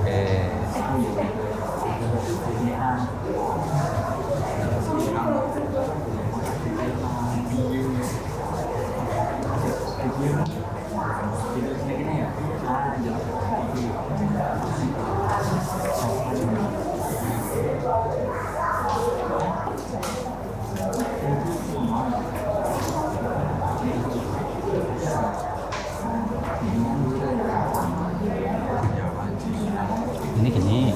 Oke. Ini gini,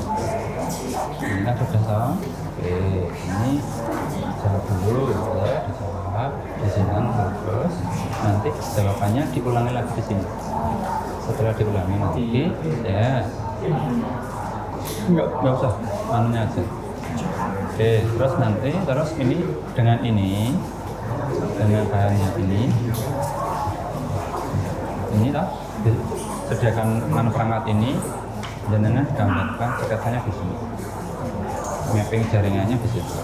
ini kan sudah tahu. Oke, ini jawab dulu ya, dijawab di sini terus nanti jawabannya diulangi lagi di sini. Setelah diulangi nanti ya nggak usah anunya aja. Oke, terus nanti ini dengan bahannya ini lah disediakan 6 perangkat ini. Jenengan gambarkan sketsanya di sini, mapping jaringannya di situ.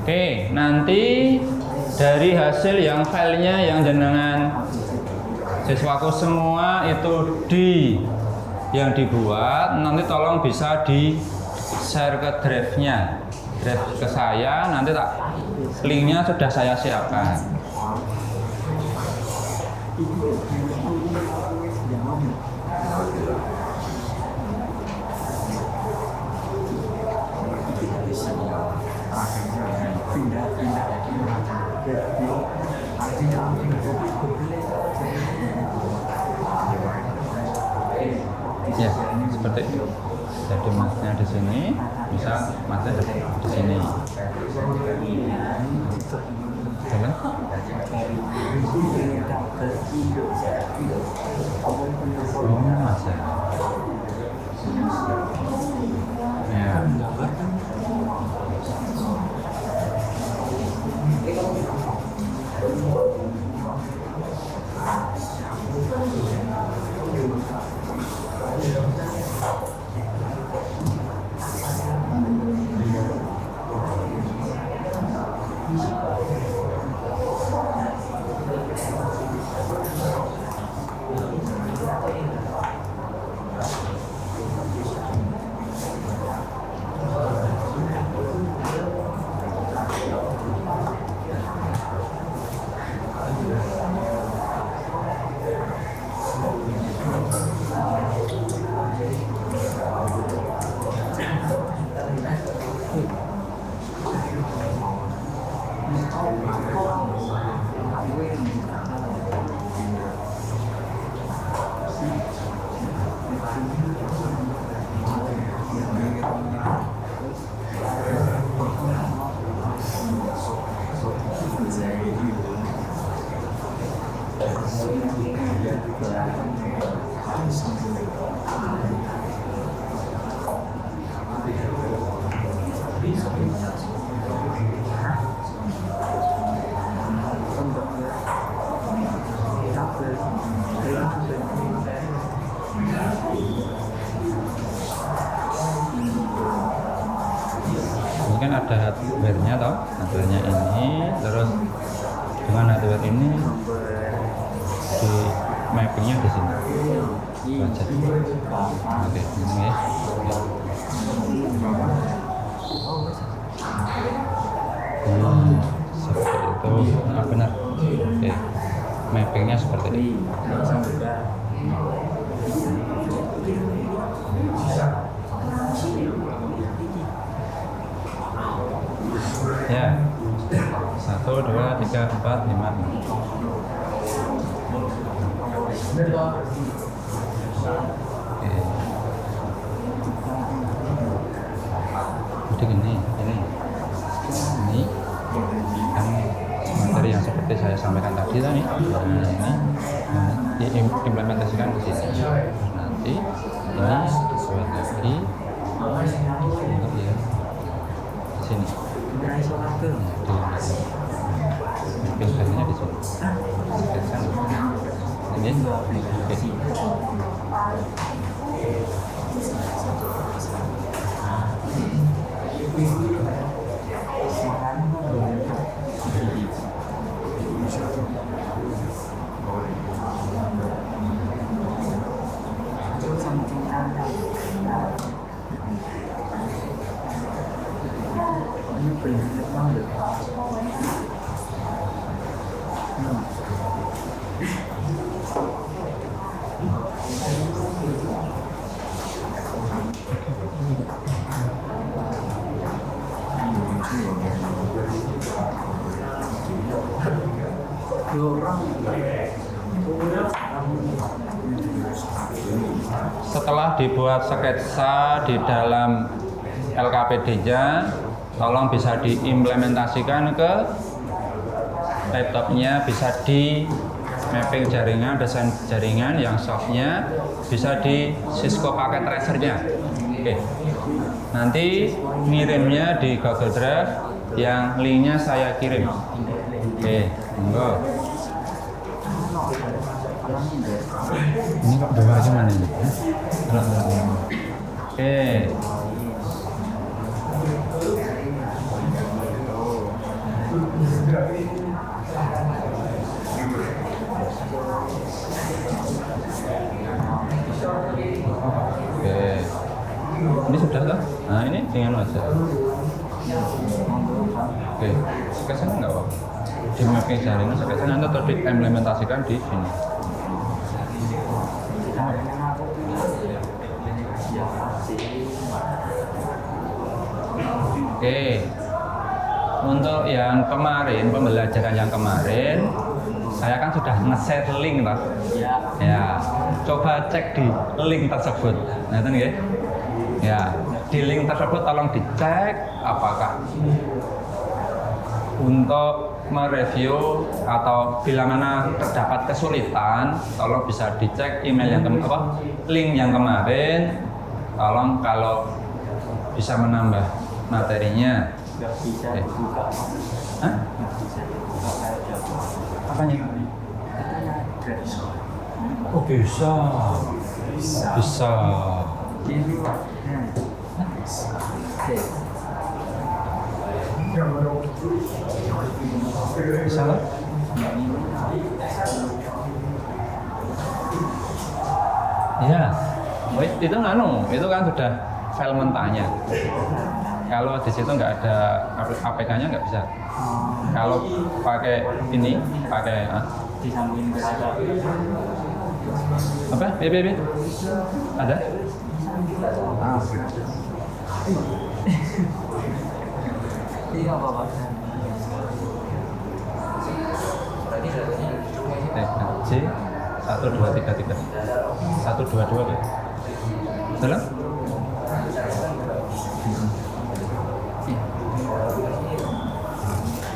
Oke, nanti dari hasil yang filenya yang jenengan siswaku semua itu yang dibuat, nanti tolong bisa di share ke drive-nya, drive ke saya, nanti linknya sudah saya siapkan. Pindah Ya, seperti itu. Jadi matnya di sini, bisa matnya di sini. Jalan? Oh, masih. Ya. Ini kan ada hardware-nya toh, hardware-nya ini, terus dengan hardware ini di mappingnya di sini. Baca. Oke, ini ya. Seperti itu. Nah, benar. Oke, mappingnya seperti ini. Ya, 1, 2, 3, 4, 5. Oke. Jadi gini, ini kan materi yang seperti saya sampaikan tadi ini diimplementasikan di sini. Nanti ini buat lagi untuk ya di sini. Filternya di sini. Ini. Oke. Setelah dibuat sketsa di dalam LKPD-nya, tolong bisa diimplementasikan ke laptopnya, bisa di mapping jaringan, desain jaringan yang softnya bisa di Cisco Packet Tracer-nya. Oke. Nanti ngirimnya di Google Drive yang linknya saya kirim. Oke, monggo. Ini kok bawa gimana ini? Oke. Oke. Ini sudah kan? Nah, ini dengan aja. Oke. Sketsanya enggak apa-apa. Di mapping jaringan sketsanya nanti atau diimplementasikan di sini. Oke. untuk yang kemarin, pembelajaran yang kemarin, saya kan sudah nge-share link toh. Ya. Ya, coba cek di link tersebut. Nah, itu nggih. Ya, di link tersebut tolong dicek apakah untuk mereview atau bila mana terdapat kesulitan, tolong bisa dicek email yang link yang kemarin. Tolong kalau bisa menambah materinya. Nggak bisa dibuka. Hah? Nggak bisa dibuka kayak Java. Apanya? Gratis. Oh bisa. Bisa. Ini Pak. Bisa lah. Iya. Oh, itu itu kan sudah file mentahnya. Kalau di situ nggak ada APK-nya nggak bisa. Kalau pakai ini, pakai Disambungin ke ada. apa? BBB? Ada? Ini nggak apa-apa. C 1233 122 ya? Salah?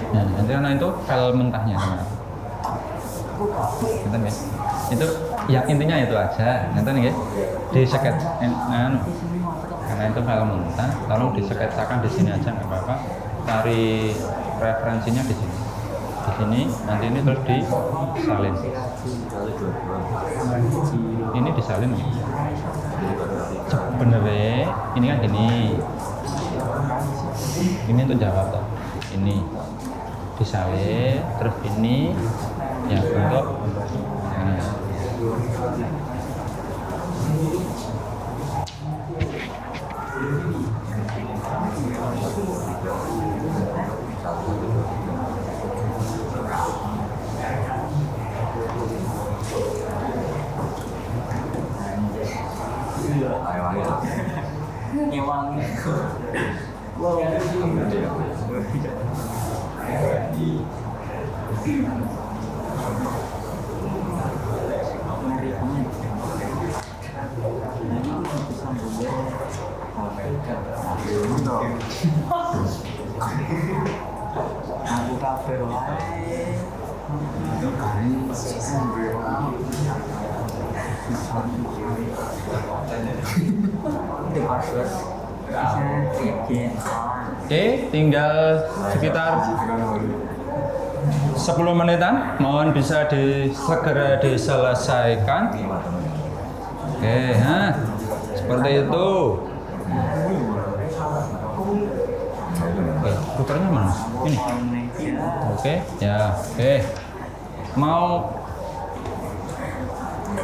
Nah, nanti karena itu file mentahnya teman. Gitu ya. Itu ya intinya itu aja. Nanti nih ya di seket karena itu file mentah, tolong disketsakan di sini aja nggak apa-apa. Cari referensinya di sini. Di sini nanti ini terus disalin. Ini disalin. Sebenarnya ini kan gini. Ini untuk jawab toh. Ini disalin, terus ini yang untuk Nyewang. Ngeri banget. Jadi itu sambungnya aku kabar wae. Itu password. Oke, tinggal sekitar 10 menitan. Mohon bisa segera diselesaikan. Oke, nah, seperti itu. Oke, putarnya mana? Ini. Oke, ya, oke. Mau?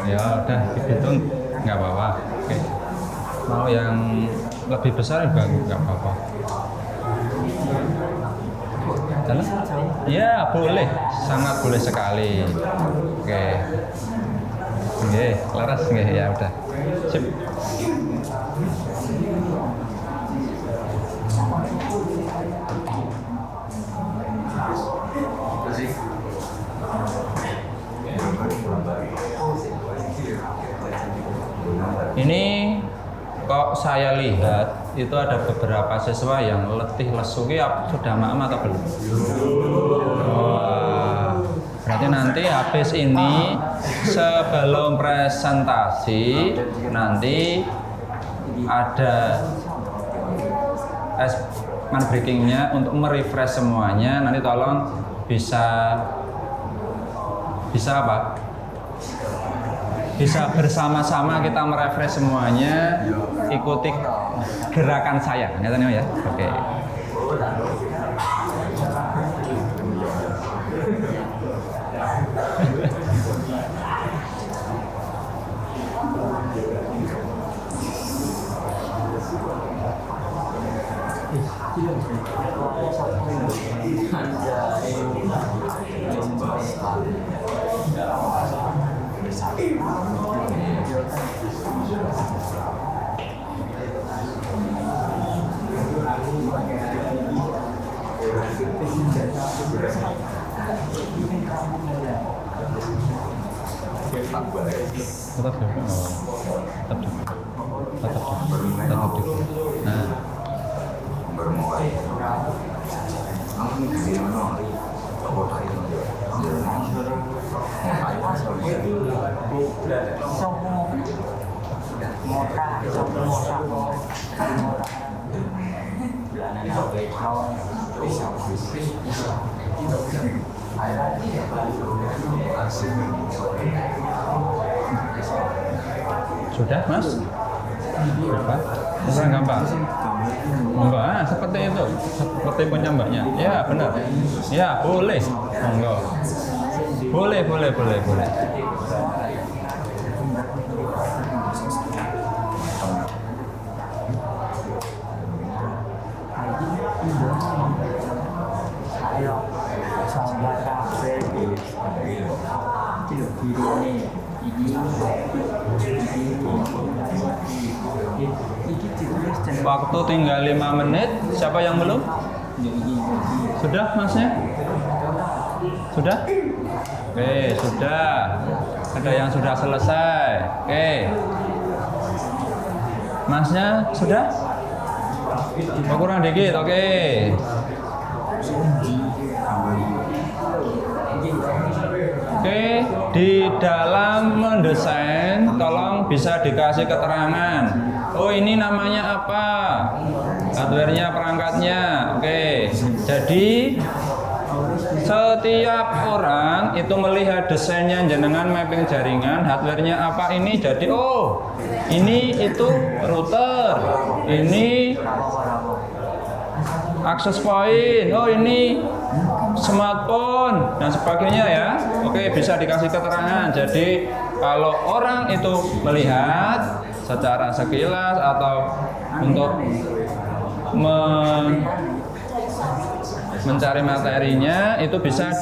Ya, udah dihitung, nggak apa-apa. Oke. Mau yang lebih besar juga nggak apa-apa. Jalan? Ya boleh, sangat boleh sekali. Oke, oke, laras nggak ya udah. Sip. Ini kok saya lihat itu ada beberapa siswa yang letih lesu. Sudah maem atau belum? Wah, berarti nanti habis ini sebelum presentasi nanti ada man breakingnya untuk merefresh semuanya. Nanti tolong bisa apa? Bisa bersama-sama kita merefresh semuanya, ikuti gerakan saya, nyatanya ya. Oke. Tetap dulu. Oh. Tetap dulu. Tetap dulu. Nah. Sudah, Mas? Apa? Kurang gampang. Enggak, seperti itu. Seperti punya mbaknya. Ya, benar. Ya, boleh. Enggak. Boleh. Waktu tinggal 5 menit. Siapa yang belum? Sudah, Masnya? Sudah? Oke, sudah. Ada yang sudah selesai. Oke. Masnya sudah? Oh, kurang dikit. Oke. Oke, di dalam mendesain tolong bisa dikasih keterangan. Oh, ini namanya apa? Hardware-nya, perangkatnya. Oke. Jadi setiap orang itu melihat desainnya jenengan mapping jaringan, hardware-nya apa ini, jadi oh, ini itu router, ini access point, oh ini smartphone dan sebagainya ya. Oke, bisa dikasih keterangan. Jadi kalau orang itu melihat secara sekilas atau untuk mencari materinya itu bisa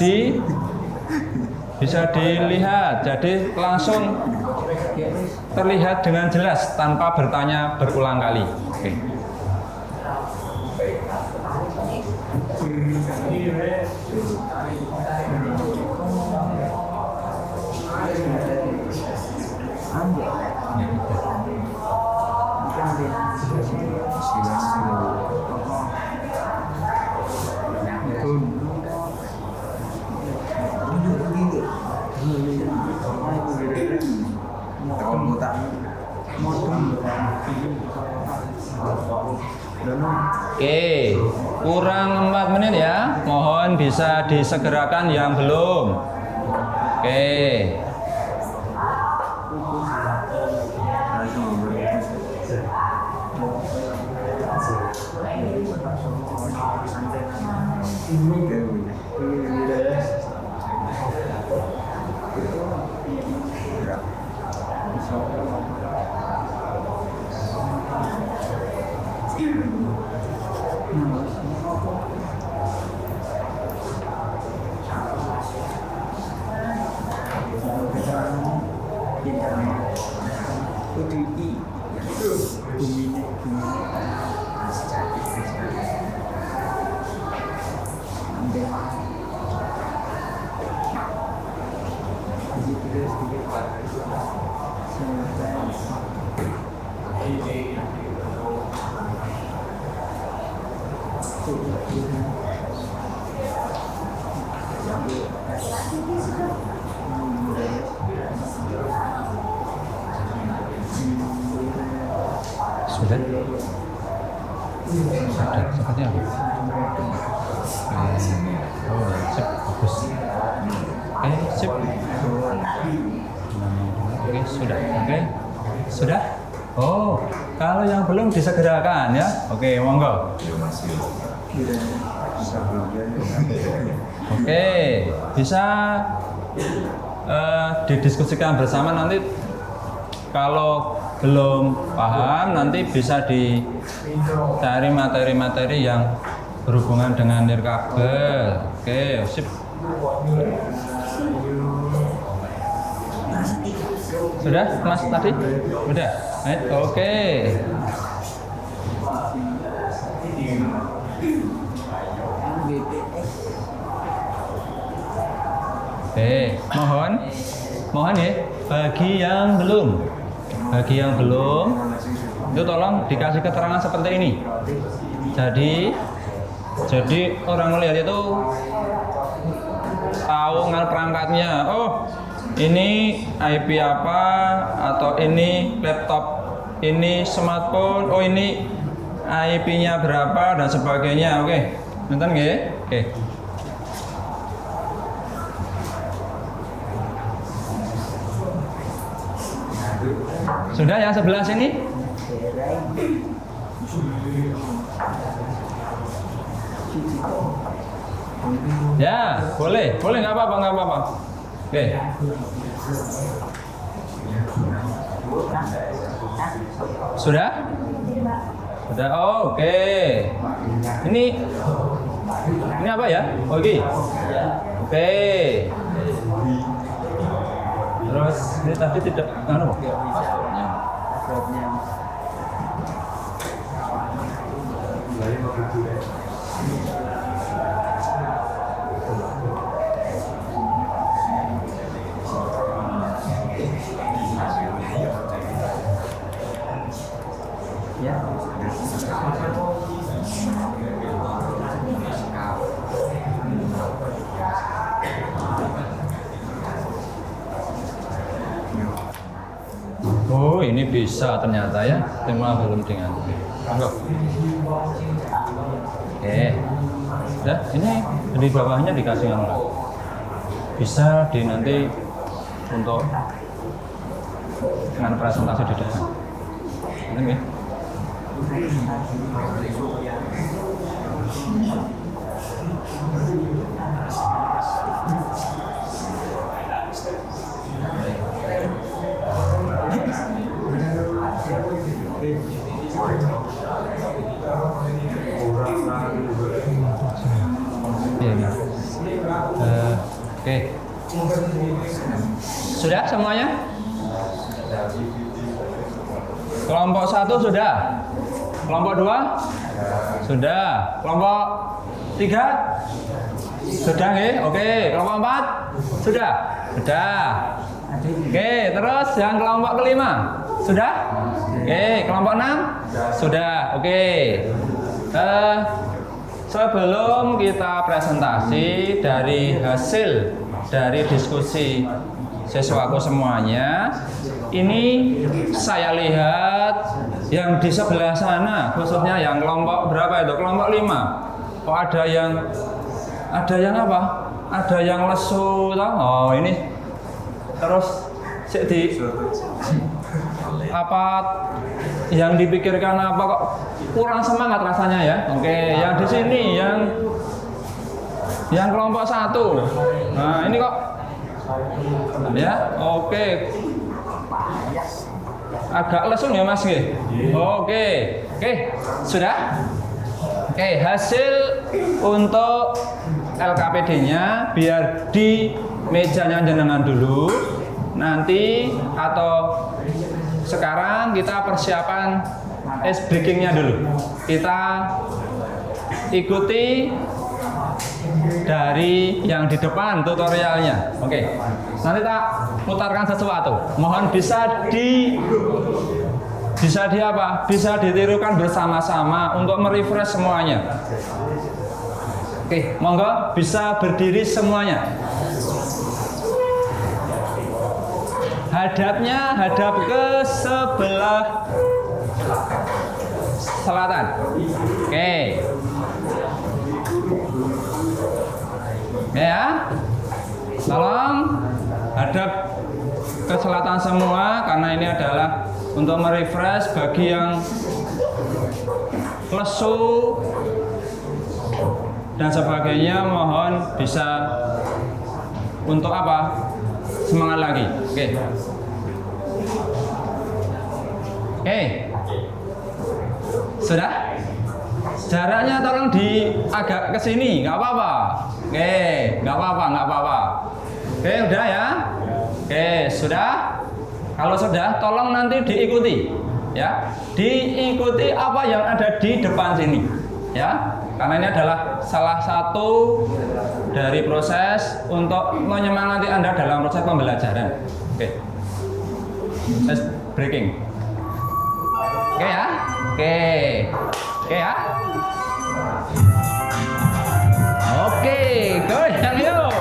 dilihat. Jadi langsung terlihat dengan jelas tanpa bertanya berulang kali. Oke. Oke, kurang 4 menit ya. Mohon bisa disegerakan yang belum. Oke. Sudah? Sudah, seperti apa? Oh, sip, bagus. Sip. Oke, sudah. Oke, sudah? Oh, kalau yang belum disegerakan ya. Oke, monggo. Oke, bisa didiskusikan bersama nanti. Kalau belum paham nanti bisa dicari materi-materi yang berhubungan dengan nirkabel. Oke, sip. Sudah, Mas tadi? Sudah. Oke. Mohon ya, bagi yang belum itu tolong dikasih keterangan seperti ini. Jadi orang melihat itu tahu perangkatnya. Oh, ini IP apa, atau ini laptop, ini smartphone, oh ini IP-nya berapa dan sebagainya. Oke, nonton nggih? Oke. Sudah yang sebelah sini? Ya, boleh nggak apa-apa. Oke. Sudah? Oh, oke. Ini apa ya? Oke. Terus ini tadi tidak Oh, ini bisa ternyata ya. Tema belum dengan. Enggak. Nah, ini di bawahnya dikasih enggak. Bisa nanti untuk dengan presentasi di depan. Ini. Oke. Sudah semuanya? Kelompok 1 sudah? Kelompok 2? Sudah. Kelompok 3? Sudah nggih? Oke. Kelompok 4? Sudah? Sudah. Oke, terus yang kelompok kelima? Sudah? Oke, kelompok 6? Sudah. Oke. Sebelum kita presentasi dari hasil dari diskusi siswaku semuanya, ini saya lihat yang di sebelah sana, khususnya yang kelompok berapa itu? Kelompok 5. Oh, ada yang apa? Ada yang lesu, toh? Oh, ini terus apa yang dipikirkan apa kok kurang semangat rasanya ya. Oke, yang di sini yang kelompok 1. Nah, ini kok ya, oke. Agak lesu ya Mas G. Oke, sudah? Oke, hasil untuk LKPD-nya biar di mejanya jenengan dulu. Nanti atau sekarang kita persiapan ice breaking-nya dulu. Kita ikuti dari yang di depan tutorialnya. Oke. Nanti tak putarkan sesuatu. Mohon bisa ditirukan bersama-sama untuk merefresh semuanya. Oke, monggo bisa berdiri semuanya. Hadapnya hadap ke sebelah selatan. Oke. Ya. Tolong hadap ke selatan semua karena ini adalah untuk merefresh bagi yang lesu dan sebagainya, mohon bisa untuk apa? Semangat lagi. Oke. Sudah? Jaraknya tolong agak ke sini, nggak apa-apa. Nggak apa-apa. Oke, udah ya? Oke, sudah? Kalau sudah, tolong nanti diikuti, ya. Diikuti apa yang ada di depan sini, ya. Karena ini adalah salah satu dari proses untuk menyemangati Anda dalam proses pembelajaran. Oke. Proses breaking. Oke ya? Oke. Oke ya? Oke, goyang yuk.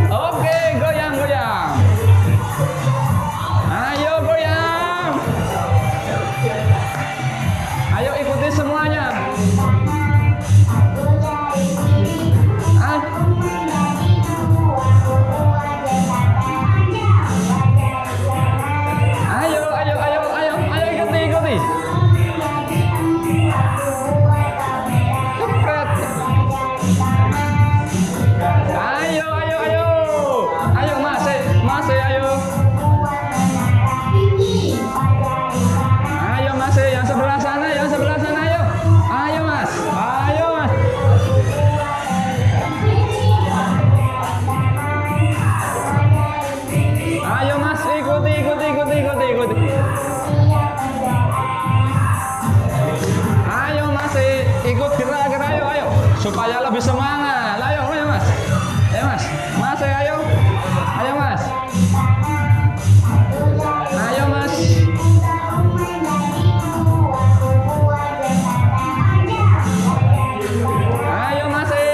Oke, goyang. Ayo goyang. Ayo ikuti semuanya. Ayo ikuti. Kepret. Ayo Mas, ayo. Ayo Mas, yang sebelah sana ayo. Ayo Mas. Ayo Mas, ikuti. Ayo Mas, ikut gerak ayo. Supaya lebih semangat. Ayo Mas. Mas, ayo. Ayo Mas. Ayo Mas. Ayo Mas, ayo.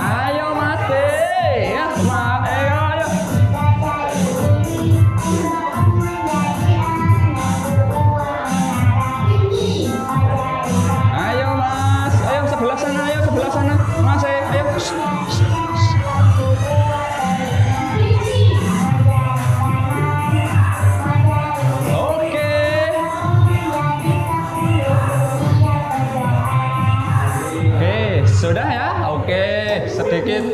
Ayo Mas, ya, ayo. Ayo Mas, ayo sebelah sana. Mas, ayo. Oke, sudah ya? Oke, sedikit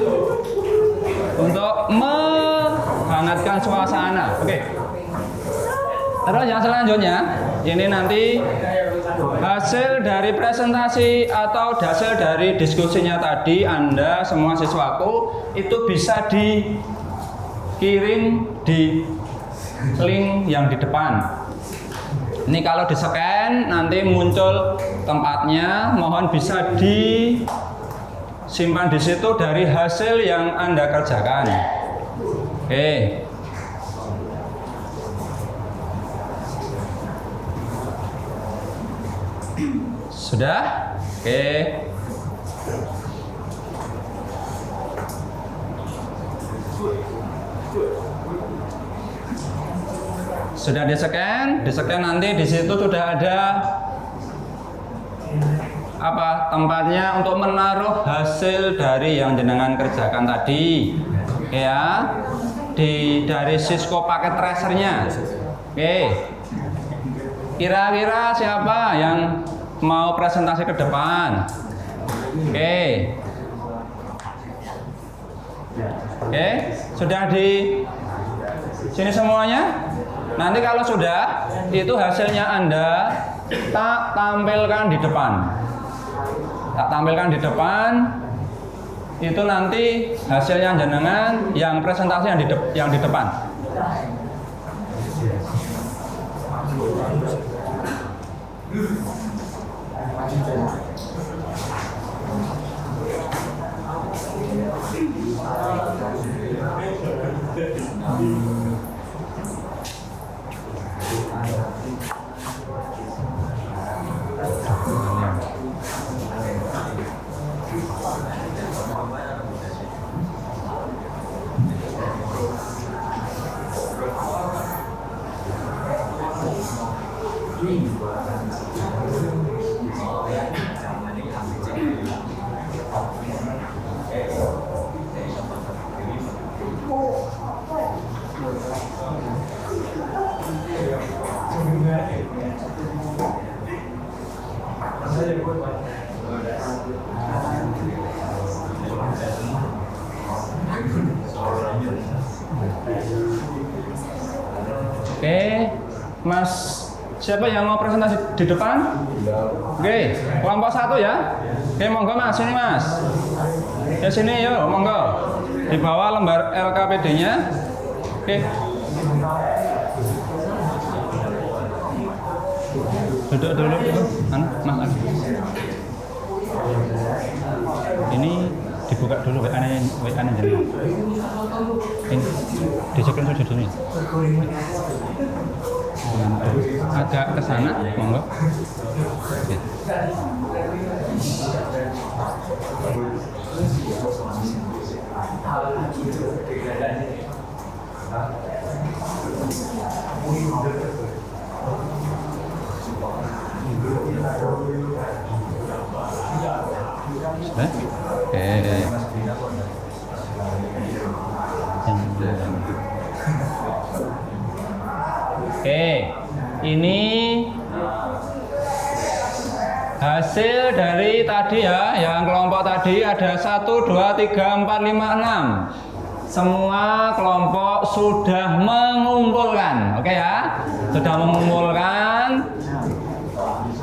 untuk menghangatkan suasana. Oke. Terus yang selanjutnya, ini nanti hasil dari presentasi atau hasil dari diskusinya tadi, Anda semua siswaku itu bisa dikirim di link yang di depan. Ini kalau di-scan nanti muncul tempatnya, mohon bisa disimpan di situ dari hasil yang Anda kerjakan. Oke. Sudah? Oke. Sudah di-scan nanti di situ sudah ada apa tempatnya untuk menaruh hasil dari yang jenengan kerjakan tadi, ya, dari Cisco paket tracernya. Oke. Kira-kira siapa yang mau presentasi ke depan? Oke. Oke, sudah di sini semuanya? Nanti kalau sudah, itu hasilnya Anda tak tampilkan di depan. Itu nanti hasilnya jenengan yang presentasi yang di depan. Oke, Mas, siapa yang mau presentasi di depan? Oke, kelompok 1 ya. Oke, monggo Mas, sini Mas. Ya sini yuk, monggo. Di bawah lembar LKPD-nya. Oke. Duduk dulu, Mas. Dibuka dulu WA-nya jadi. Ini di screenshot judulnya. Agak ke sana, monggo. Oke. Sudah? Oke. Oke, ini hasil dari tadi ya, yang kelompok tadi ada 1, 2, 3, 4, 5, 6. Semua kelompok sudah mengumpulkan, oke ya, sudah mengumpulkan.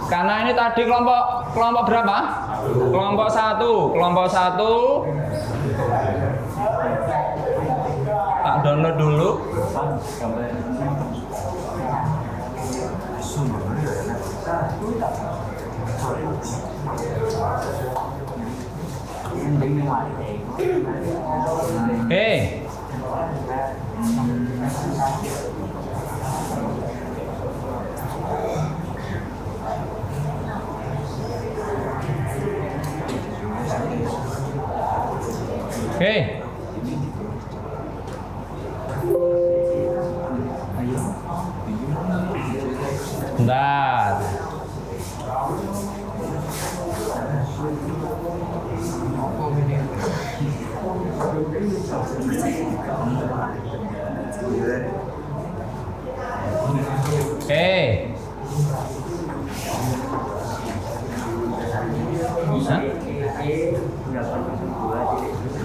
Karena ini tadi kelompok berapa? Kelompok 1. Tak download dulu. Oke. Oke. Bentar. Oke.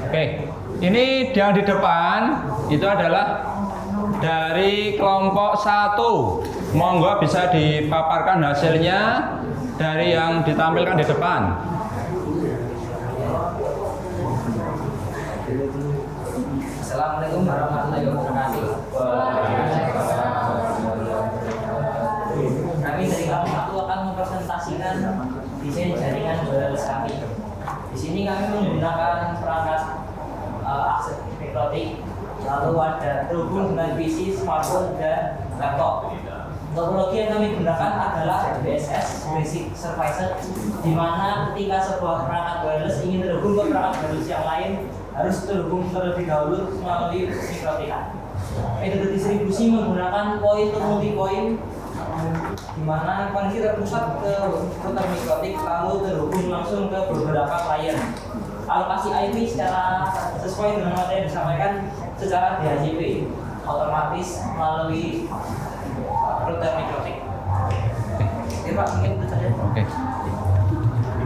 Oke, ini yang di depan itu adalah dari kelompok 1. Monggo bisa dipaparkan hasilnya dari yang ditampilkan di depan. Assalamualaikum warahmatullahi wabarakatuh. Kami dari kelompok 1 akan mempresentasikan desain jaringan wireless kami. Di sini kami menggunakan perangkat akses mikrotik, lalu ada terhubung dengan PC, smartphone, dan laptop. Teknologi yang kami gunakan adalah BSS Basic Services, di mana ketika sebuah perangkat wireless ingin terhubung ke perangkat wireless yang lain harus terhubung terlebih dahulu melalui mikrotika. Metode distribusi menggunakan point to multi point, di mana koneksi terpusat ke router mikrotik lalu terhubung langsung ke beberapa klien. Alokasi IP secara sesuai dengan materi yang disampaikan secara DHCP otomatis melalui router mikrotik. Oke Pak, mungkin itu saja. Oke.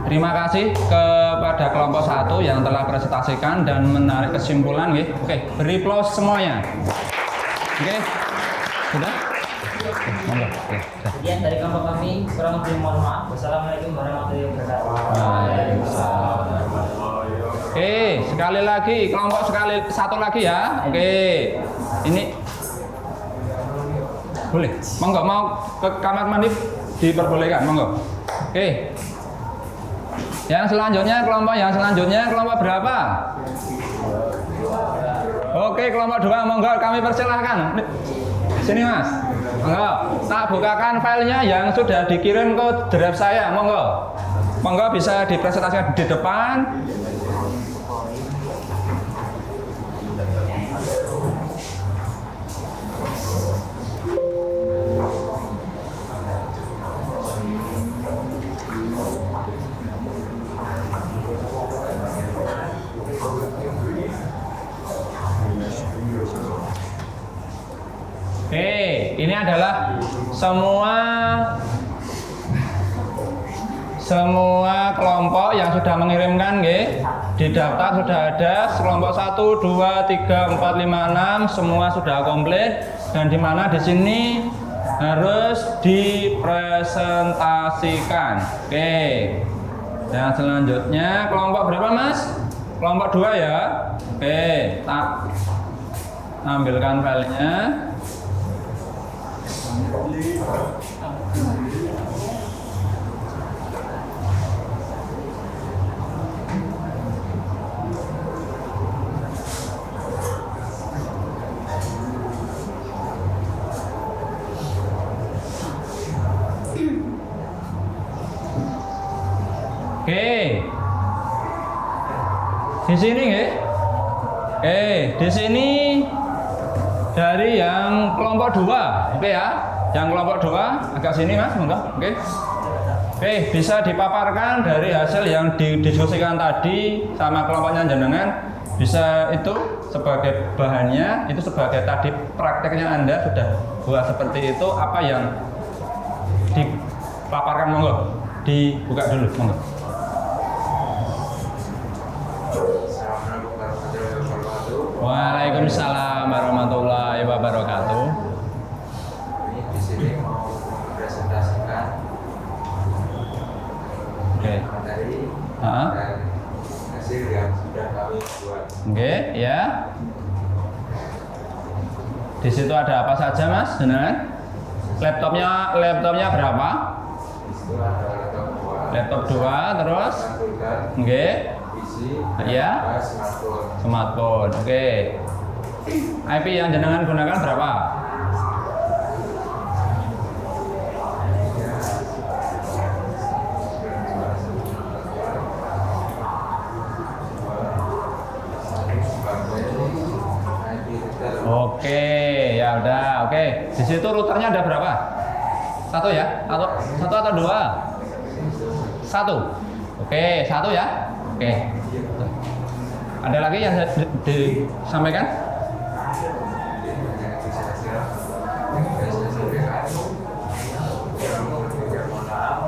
Terima kasih kepada kelompok 1 yang telah presentasikan dan menarik kesimpulan. Oke, beri applause semuanya. Oke, sudah? Monggo. Sekian dari kelompok kami, kurang lebih mohon maaf. Wassalamualaikum warahmatullahi wabarakatuh. Waalaikumsalam. Oke, sekali lagi kelompok satu lagi ya. Oke, ini boleh. Monggo, mau ke kamar mandi diperbolehkan. Monggo. Oke. Yang selanjutnya kelompok berapa? Oke, kelompok 2. Monggo, kami persilahkan. Sini Mas. Monggo, tak bukakan filenya yang sudah dikirim ke drive saya. Monggo. Monggo bisa dipresentasikan di depan. Oke, ini adalah semua kelompok yang sudah mengirimkan, di daftar sudah ada kelompok 1, 2, 3, 4, 5, 6 semua sudah komplit, dan di mana di sini harus dipresentasikan. Oke, yang selanjutnya kelompok berapa Mas? Kelompok 2 ya. Oke, tak ambilkan filenya. Oke. Di sini nggih. Oke, di sini dari yang kelompok 2. Oke ya. Yang kelompok 2 agak sini Mas, monggo. Oke. Oke, bisa dipaparkan dari hasil yang didiskusikan tadi sama kelompoknya jenengan. Bisa itu sebagai bahannya, itu sebagai tadi prakteknya Anda sudah buat seperti itu, apa yang dipaparkan monggo, dibuka dulu monggo. Waalaikumsalam warahmatullahi wabarakatuh. Ini di sini mau mempresentasikan Oke. materi Hah? dan hasil yang sudah kami buat. Oke, ya. Di situ ada apa saja Mas? Jenengan? Laptopnya berapa? Di situ ada Laptop laptop 2. 2 terus? Tampilkan Oke. PC Ya. dan smartphone. Smartphone. Oke. IP yang jenengan gunakan berapa? Oke, ya udah. Oke. Di situ routernya ada berapa? Satu ya? Satu atau dua? Satu. Oke, satu ya. Oke. Ada lagi yang disampaikan?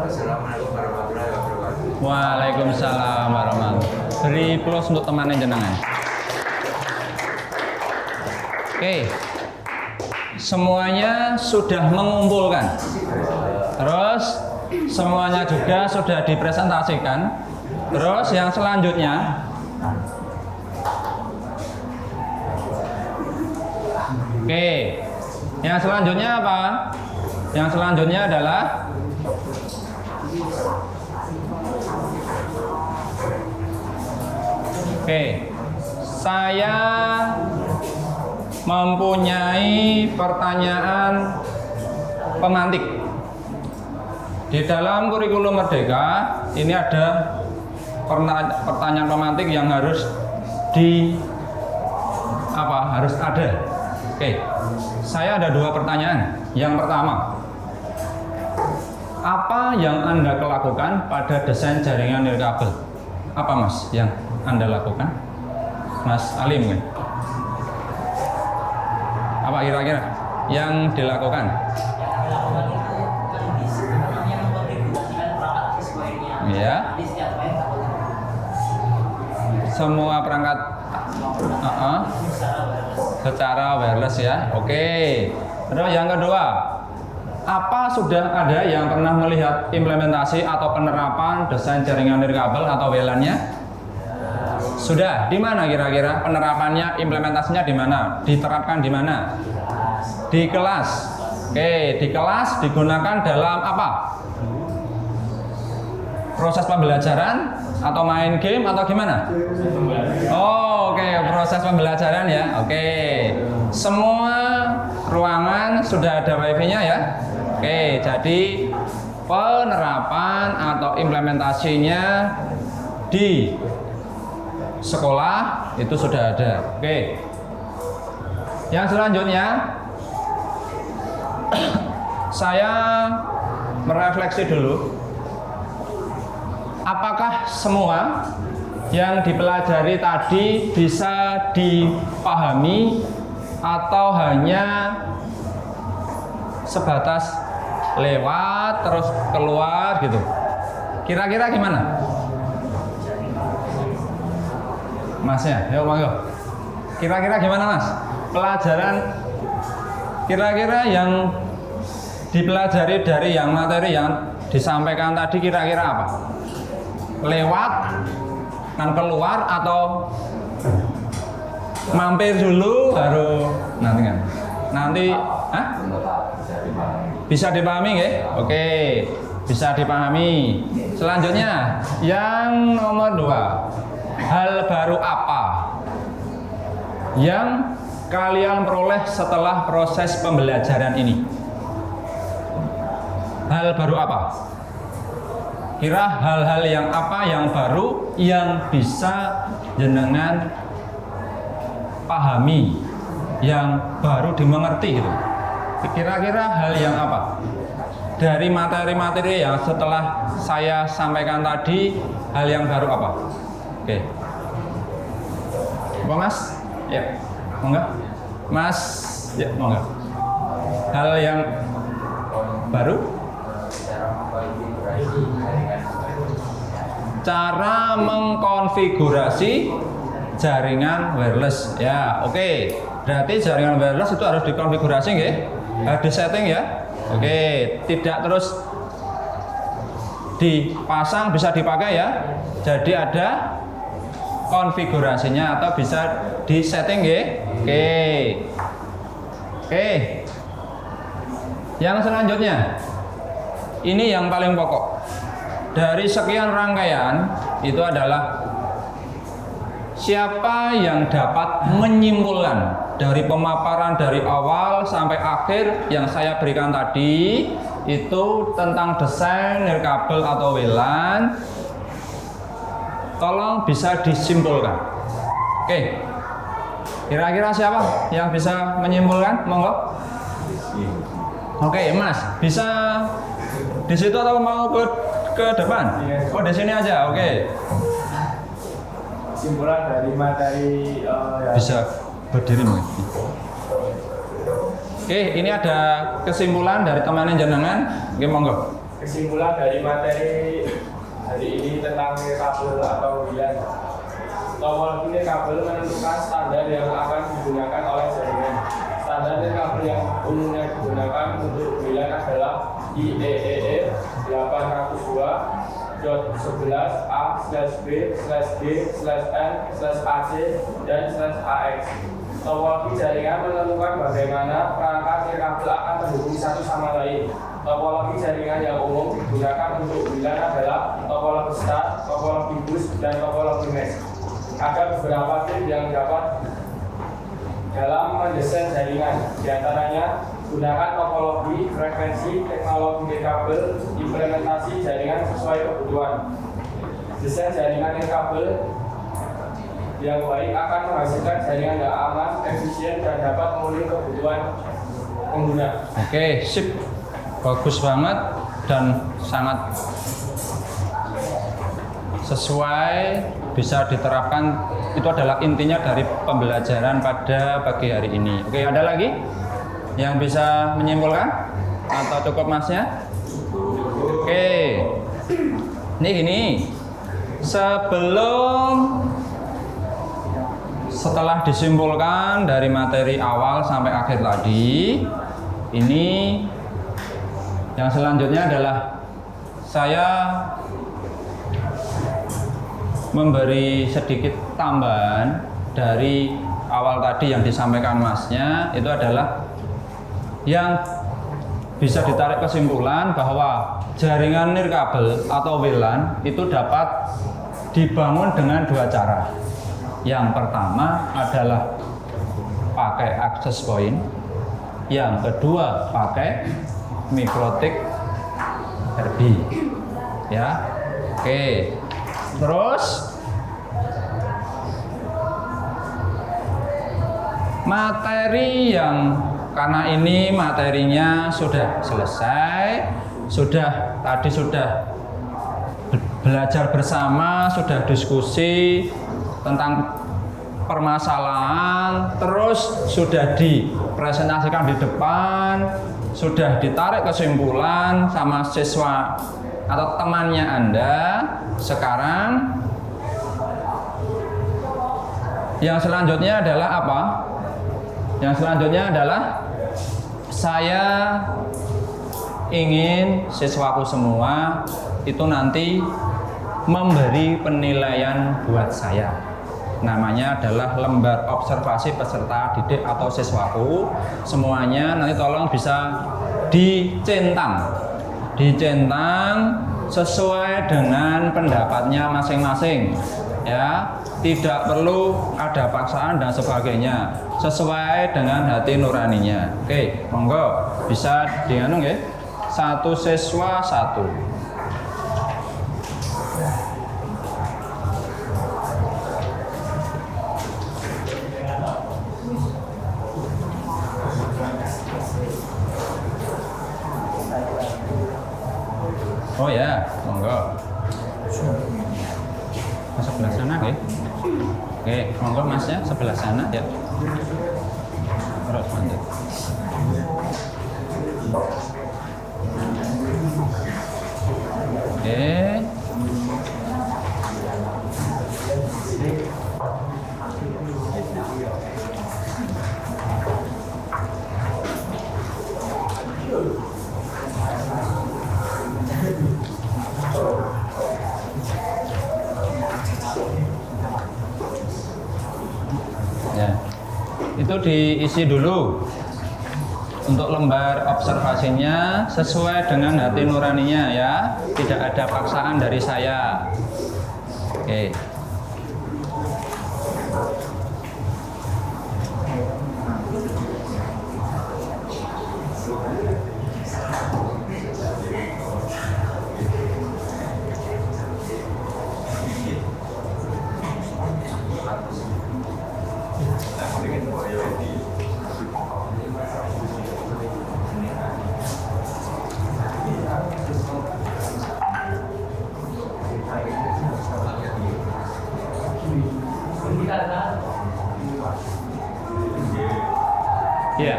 Assalamualaikum warahmatullahi wabarakatuh. Waalaikumsalam warahmatullahi wabarakatuh. Beri plus untuk temannya jenengan. Oke. Semuanya sudah mengumpulkan. Terus semuanya juga sudah dipresentasikan. Terus yang selanjutnya oke. Yang selanjutnya apa? Yang selanjutnya adalah oke. Saya mempunyai pertanyaan pemantik. Di dalam kurikulum Merdeka ini ada pertanyaan pemantik yang harus harus ada. Oke. Saya ada 2 pertanyaan. Yang pertama, apa yang Anda lakukan pada desain jaringan nirkabel? Apa Mas yang Anda lakukan? Mas Alim kan? Apa kira-kira yang dilakukan? Yang dilakukan itu kondisi namanya mengkonfigurasikan perangkat sesuainya. Ya. Nanti setiap main takut Semua perangkat secara wireless ya. Oke. Terus yang kedua, apa sudah ada yang pernah melihat implementasi atau penerapan desain jaringan nirkabel atau WLAN-nya? Sudah. Di mana kira-kira penerapannya, implementasinya di mana? Diterapkan di mana? Di kelas. Oke, di kelas digunakan dalam apa? Proses pembelajaran atau main game atau gimana? Oh, oke, proses pembelajaran ya. Oke. Semua ruangan sudah ada wifi-nya ya. Oke, jadi penerapan atau implementasinya di sekolah itu sudah ada. Oke. Yang selanjutnya saya merefleksi dulu. Apakah semua yang dipelajari tadi bisa dipahami atau hanya sebatas lewat terus keluar gitu? Kira-kira gimana? Masnya, yuk monggo. Kira-kira gimana Mas? Pelajaran kira-kira yang dipelajari dari yang materi yang disampaikan tadi kira-kira apa? Lewat kan keluar atau mampir dulu baru nanti bisa dipahami nggih? Oke, bisa dipahami. Selanjutnya yang nomor 2, hal baru apa yang kalian peroleh setelah proses pembelajaran ini? Hal baru apa? Kira hal-hal yang apa yang baru yang bisa jenengan pahami, yang baru dimengerti gitu. Kira-kira hal yang apa? Dari materi-materi yang setelah saya sampaikan tadi, hal yang baru apa? Oke. Apa Mas? Ya. Mau nggak? Mas? Ya, mau nggak? Hal yang baru? Cara mengkonfigurasi jaringan wireless. Ya, oke. Berarti jaringan wireless itu harus dikonfigurasi nggih? Harus disetting ya. Oke, tidak terus dipasang, bisa dipakai ya. Jadi ada konfigurasinya atau bisa disetting nggih. Oke. Oke. Yang selanjutnya, ini yang paling pokok. Dari sekian rangkaian itu adalah siapa yang dapat menyimpulkan dari pemaparan dari awal sampai akhir yang saya berikan tadi itu tentang desain nirkabel atau WLAN. Tolong bisa disimpulkan. Oke. Kira-kira siapa yang bisa menyimpulkan? Monggo. Oke, Mas, bisa di situ atau mau ke depan? Oh, di sini aja. Oke. Kesimpulan dari materi Bisa berdiri mungkin. Oke, ini ada kesimpulan dari teman jenengan. Oke, monggo. kesimpulan dari materi hari ini tentang nirkabel atau WLAN. Topologi nirkabel menentukan standar yang akan digunakan oleh jaringan. Standar nirkabel yang umumnya digunakan untuk WLAN adalah IEEE 802.11a/b/d/n/ac dan /ax. Topologi jaringan menentukan bagaimana perangkat nirkabel akan menghubungi satu sama lain. Topologi jaringan yang umum digunakan untuk WLAN adalah topologi star, topologi bus, dan topologi mesh. Ada beberapa tips yang dapat dalam mendesain jaringan, diantaranya gunakan topologi, frekuensi, teknologi nirkabel, implementasi jaringan sesuai kebutuhan. Desain jaringan nirkabel yang baik akan menghasilkan jaringan yang aman, efisien, dan dapat memenuhi kebutuhan pengguna. Oke, sip. Bagus banget dan sangat sesuai, bisa diterapkan. Itu adalah intinya dari pembelajaran pada pagi hari ini. Oke, ada lagi yang bisa menyimpulkan atau cukup Masnya? Oke, ini gini, setelah disimpulkan dari materi awal sampai akhir tadi, ini yang selanjutnya adalah saya memberi sedikit tambahan dari awal tadi yang disampaikan Masnya. Itu adalah yang bisa ditarik kesimpulan bahwa jaringan nirkabel atau WLAN itu dapat dibangun dengan dua cara. Yang pertama adalah pakai access point, yang kedua pakai mikrotik RB. Ya, oke. Terus materi yang karena ini materinya sudah selesai, tadi sudah belajar bersama, sudah diskusi tentang permasalahan, terus sudah dipresentasikan di depan, sudah ditarik kesimpulan sama siswa atau temannya Anda. Sekarang yang selanjutnya adalah apa? Yang selanjutnya adalah saya ingin siswaku semua itu nanti memberi penilaian buat saya. Namanya adalah lembar observasi peserta didik atau siswaku. Semuanya nanti tolong bisa dicentang sesuai dengan pendapatnya masing-masing. Ya, tidak perlu ada paksaan dan sebagainya, sesuai dengan hati nuraninya. Oke, monggo bisa dianu ya. Satu siswa satu. Oke. Oke, monggo Masnya sebelah sana ya. Terus lanjut. Oke. Ya. Itu diisi dulu. Untuk lembar observasinya sesuai dengan hati nuraninya ya, tidak ada paksaan dari saya. Oke. Ya.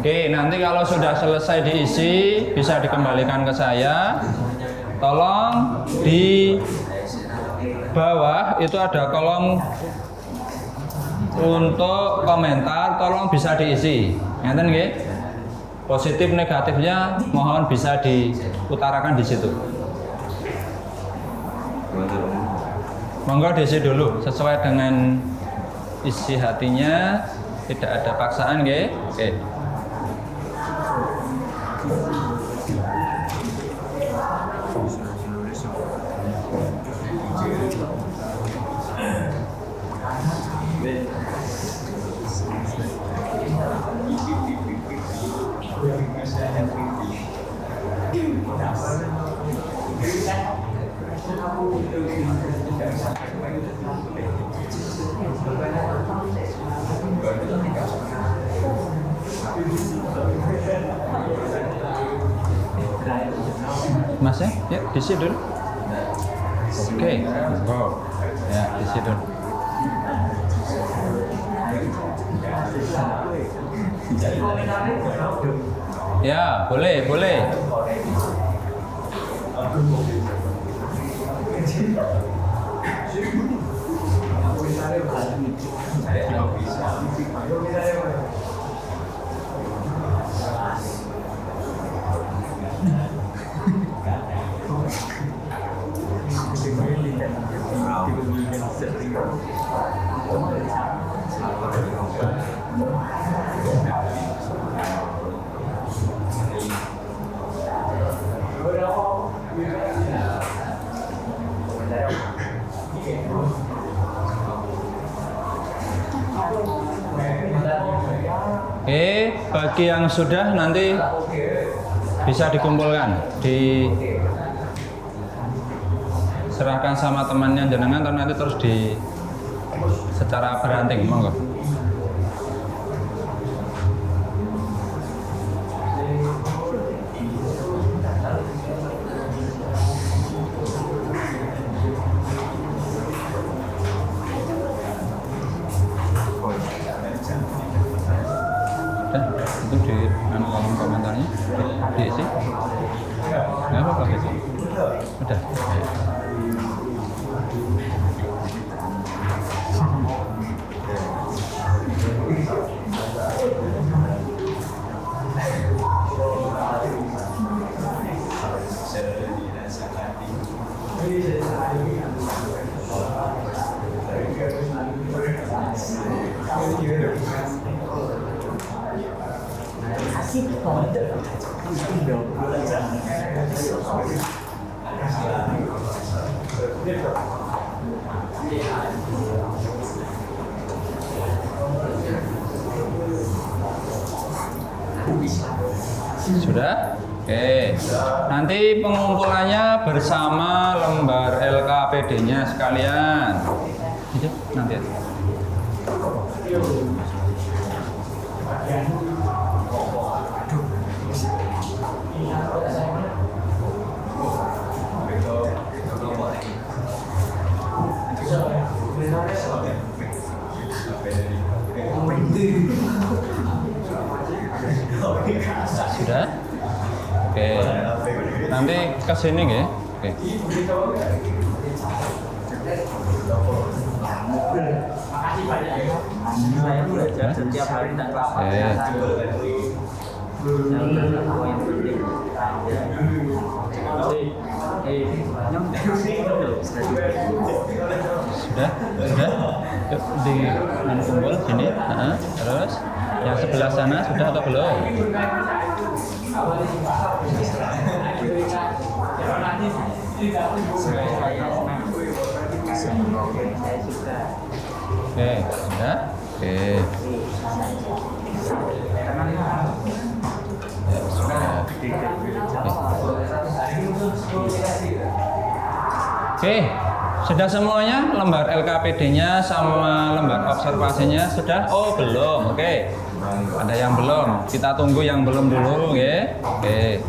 Oke, nanti kalau sudah selesai diisi bisa dikembalikan ke saya. Tolong di bawah itu ada kolom untuk komentar, tolong bisa diisi. Ngeten nggih? Positif negatifnya mohon bisa diutarakan di situ. Monggo diisi dulu sesuai dengan isi hatinya, tidak ada paksaan nggih. Oke. Mas ya diisi dulu. Oke, wow, ya diisi dulu. Ya, boleh. Bagi yang sudah nanti bisa dikumpulkan, diserahkan sama temannya jenengan atau nanti terus di secara beranting, monggo. Itu di kolom komentarnya diisi. Nggak apa-apa gitu. Udah. Asik banget. Sudah? Oke. Nanti pengumpulannya bersama lembar LKPD-nya sekalian. Itu nanti aja. Sudah? Oke. Nanti ke sini nggih. Oke. Makasih banyak ya. Saya belajar setiap hari tanpa Sudah? Yuk, di mana kumpul sini. Terus yang sebelah sana sudah atau belum? Oke, sudah? Oke. Ya, sudah. Oke, sudah semuanya lembar LKPD-nya sama lembar observasinya sudah? Oh, belum. Oke. Ada yang belum. Kita tunggu yang belum dulu, ya. Oke.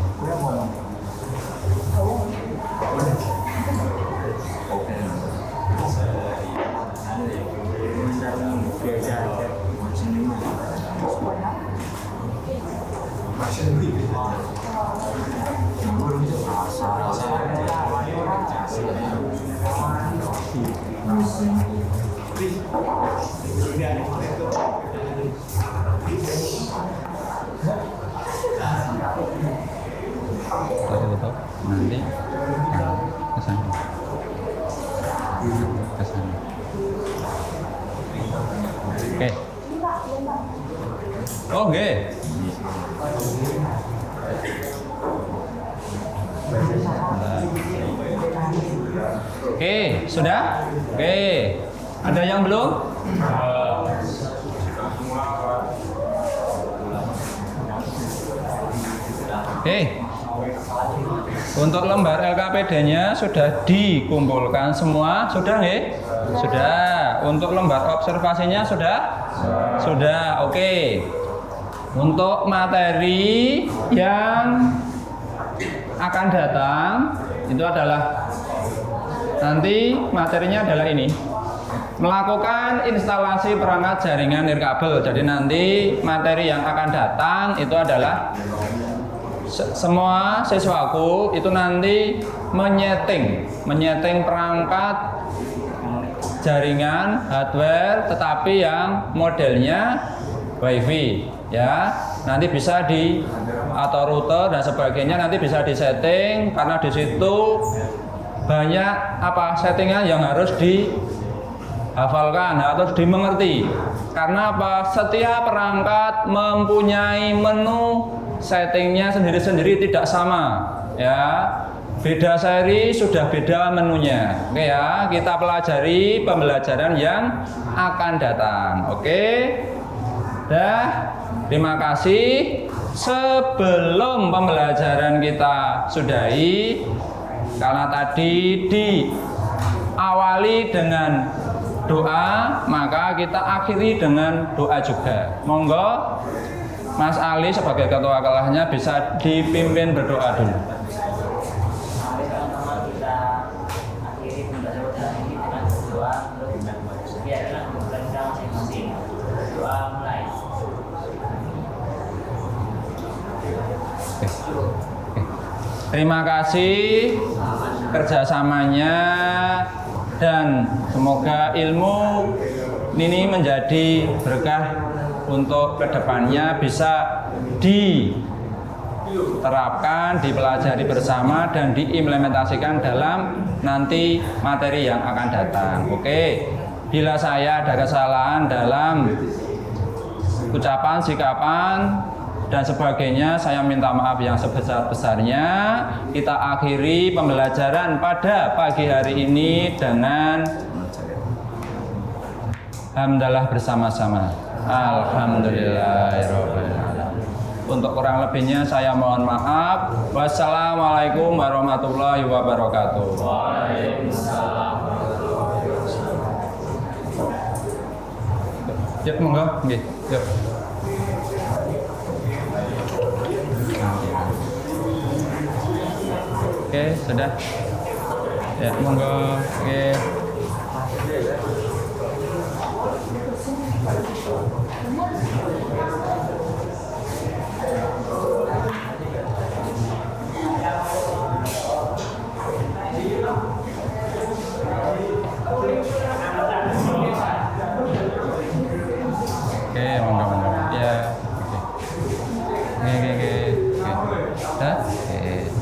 Nanti ke sana. Ke sana. Oke. Oke. Oke, sudah? Oke. Ada yang belum? Oke. Untuk lembar LKPD-nya sudah dikumpulkan semua, sudah nggih? Sudah. Untuk lembar observasinya sudah? Sudah. Oke. Untuk materi yang akan datang itu adalah nanti materinya adalah ini. Melakukan instalasi perangkat jaringan nirkabel. Jadi nanti materi yang akan datang itu adalah semua siswaku itu nanti menyeting perangkat jaringan hardware tetapi yang modelnya WiFi ya. Nanti bisa di atau router dan sebagainya nanti bisa disetting karena di situ banyak settingan yang harus dihafalkan, harus dimengerti. Karena setiap perangkat mempunyai menu settingnya sendiri-sendiri tidak sama ya. Beda seri sudah beda menunya. Oke ya, kita pelajari pembelajaran yang akan datang. Oke. Terima kasih. Sebelum pembelajaran kita sudahi, karena tadi diawali dengan doa, maka kita akhiri dengan doa juga. Monggo Mas Ali sebagai ketua kelasnya bisa dipimpin berdoa dulu. Mari teman-teman kita akhiri pembelajaran ini dengan berdoa untuk biarlah kumpulan kita masing-masing. Berdoa mulai. Terima kasih kerjasamanya dan semoga ilmu ini menjadi berkah untuk kedepannya bisa diterapkan, dipelajari bersama dan diimplementasikan dalam nanti materi yang akan datang. Oke, bila saya ada kesalahan dalam ucapan, sikapan dan sebagainya, saya minta maaf yang sebesar-besarnya. Kita akhiri pembelajaran pada pagi hari ini dengan hamdalah bersama-sama. Alhamdulillahirobbilalamin. Untuk kurang lebihnya saya mohon maaf. Wassalamualaikum warahmatullahi wabarakatuh. Yuk monggo, nggih. Yuk. Oke, sudah. Ya, monggo. Oke. Oke, monggo. Ya. Oke. Oke. Dah. Oke.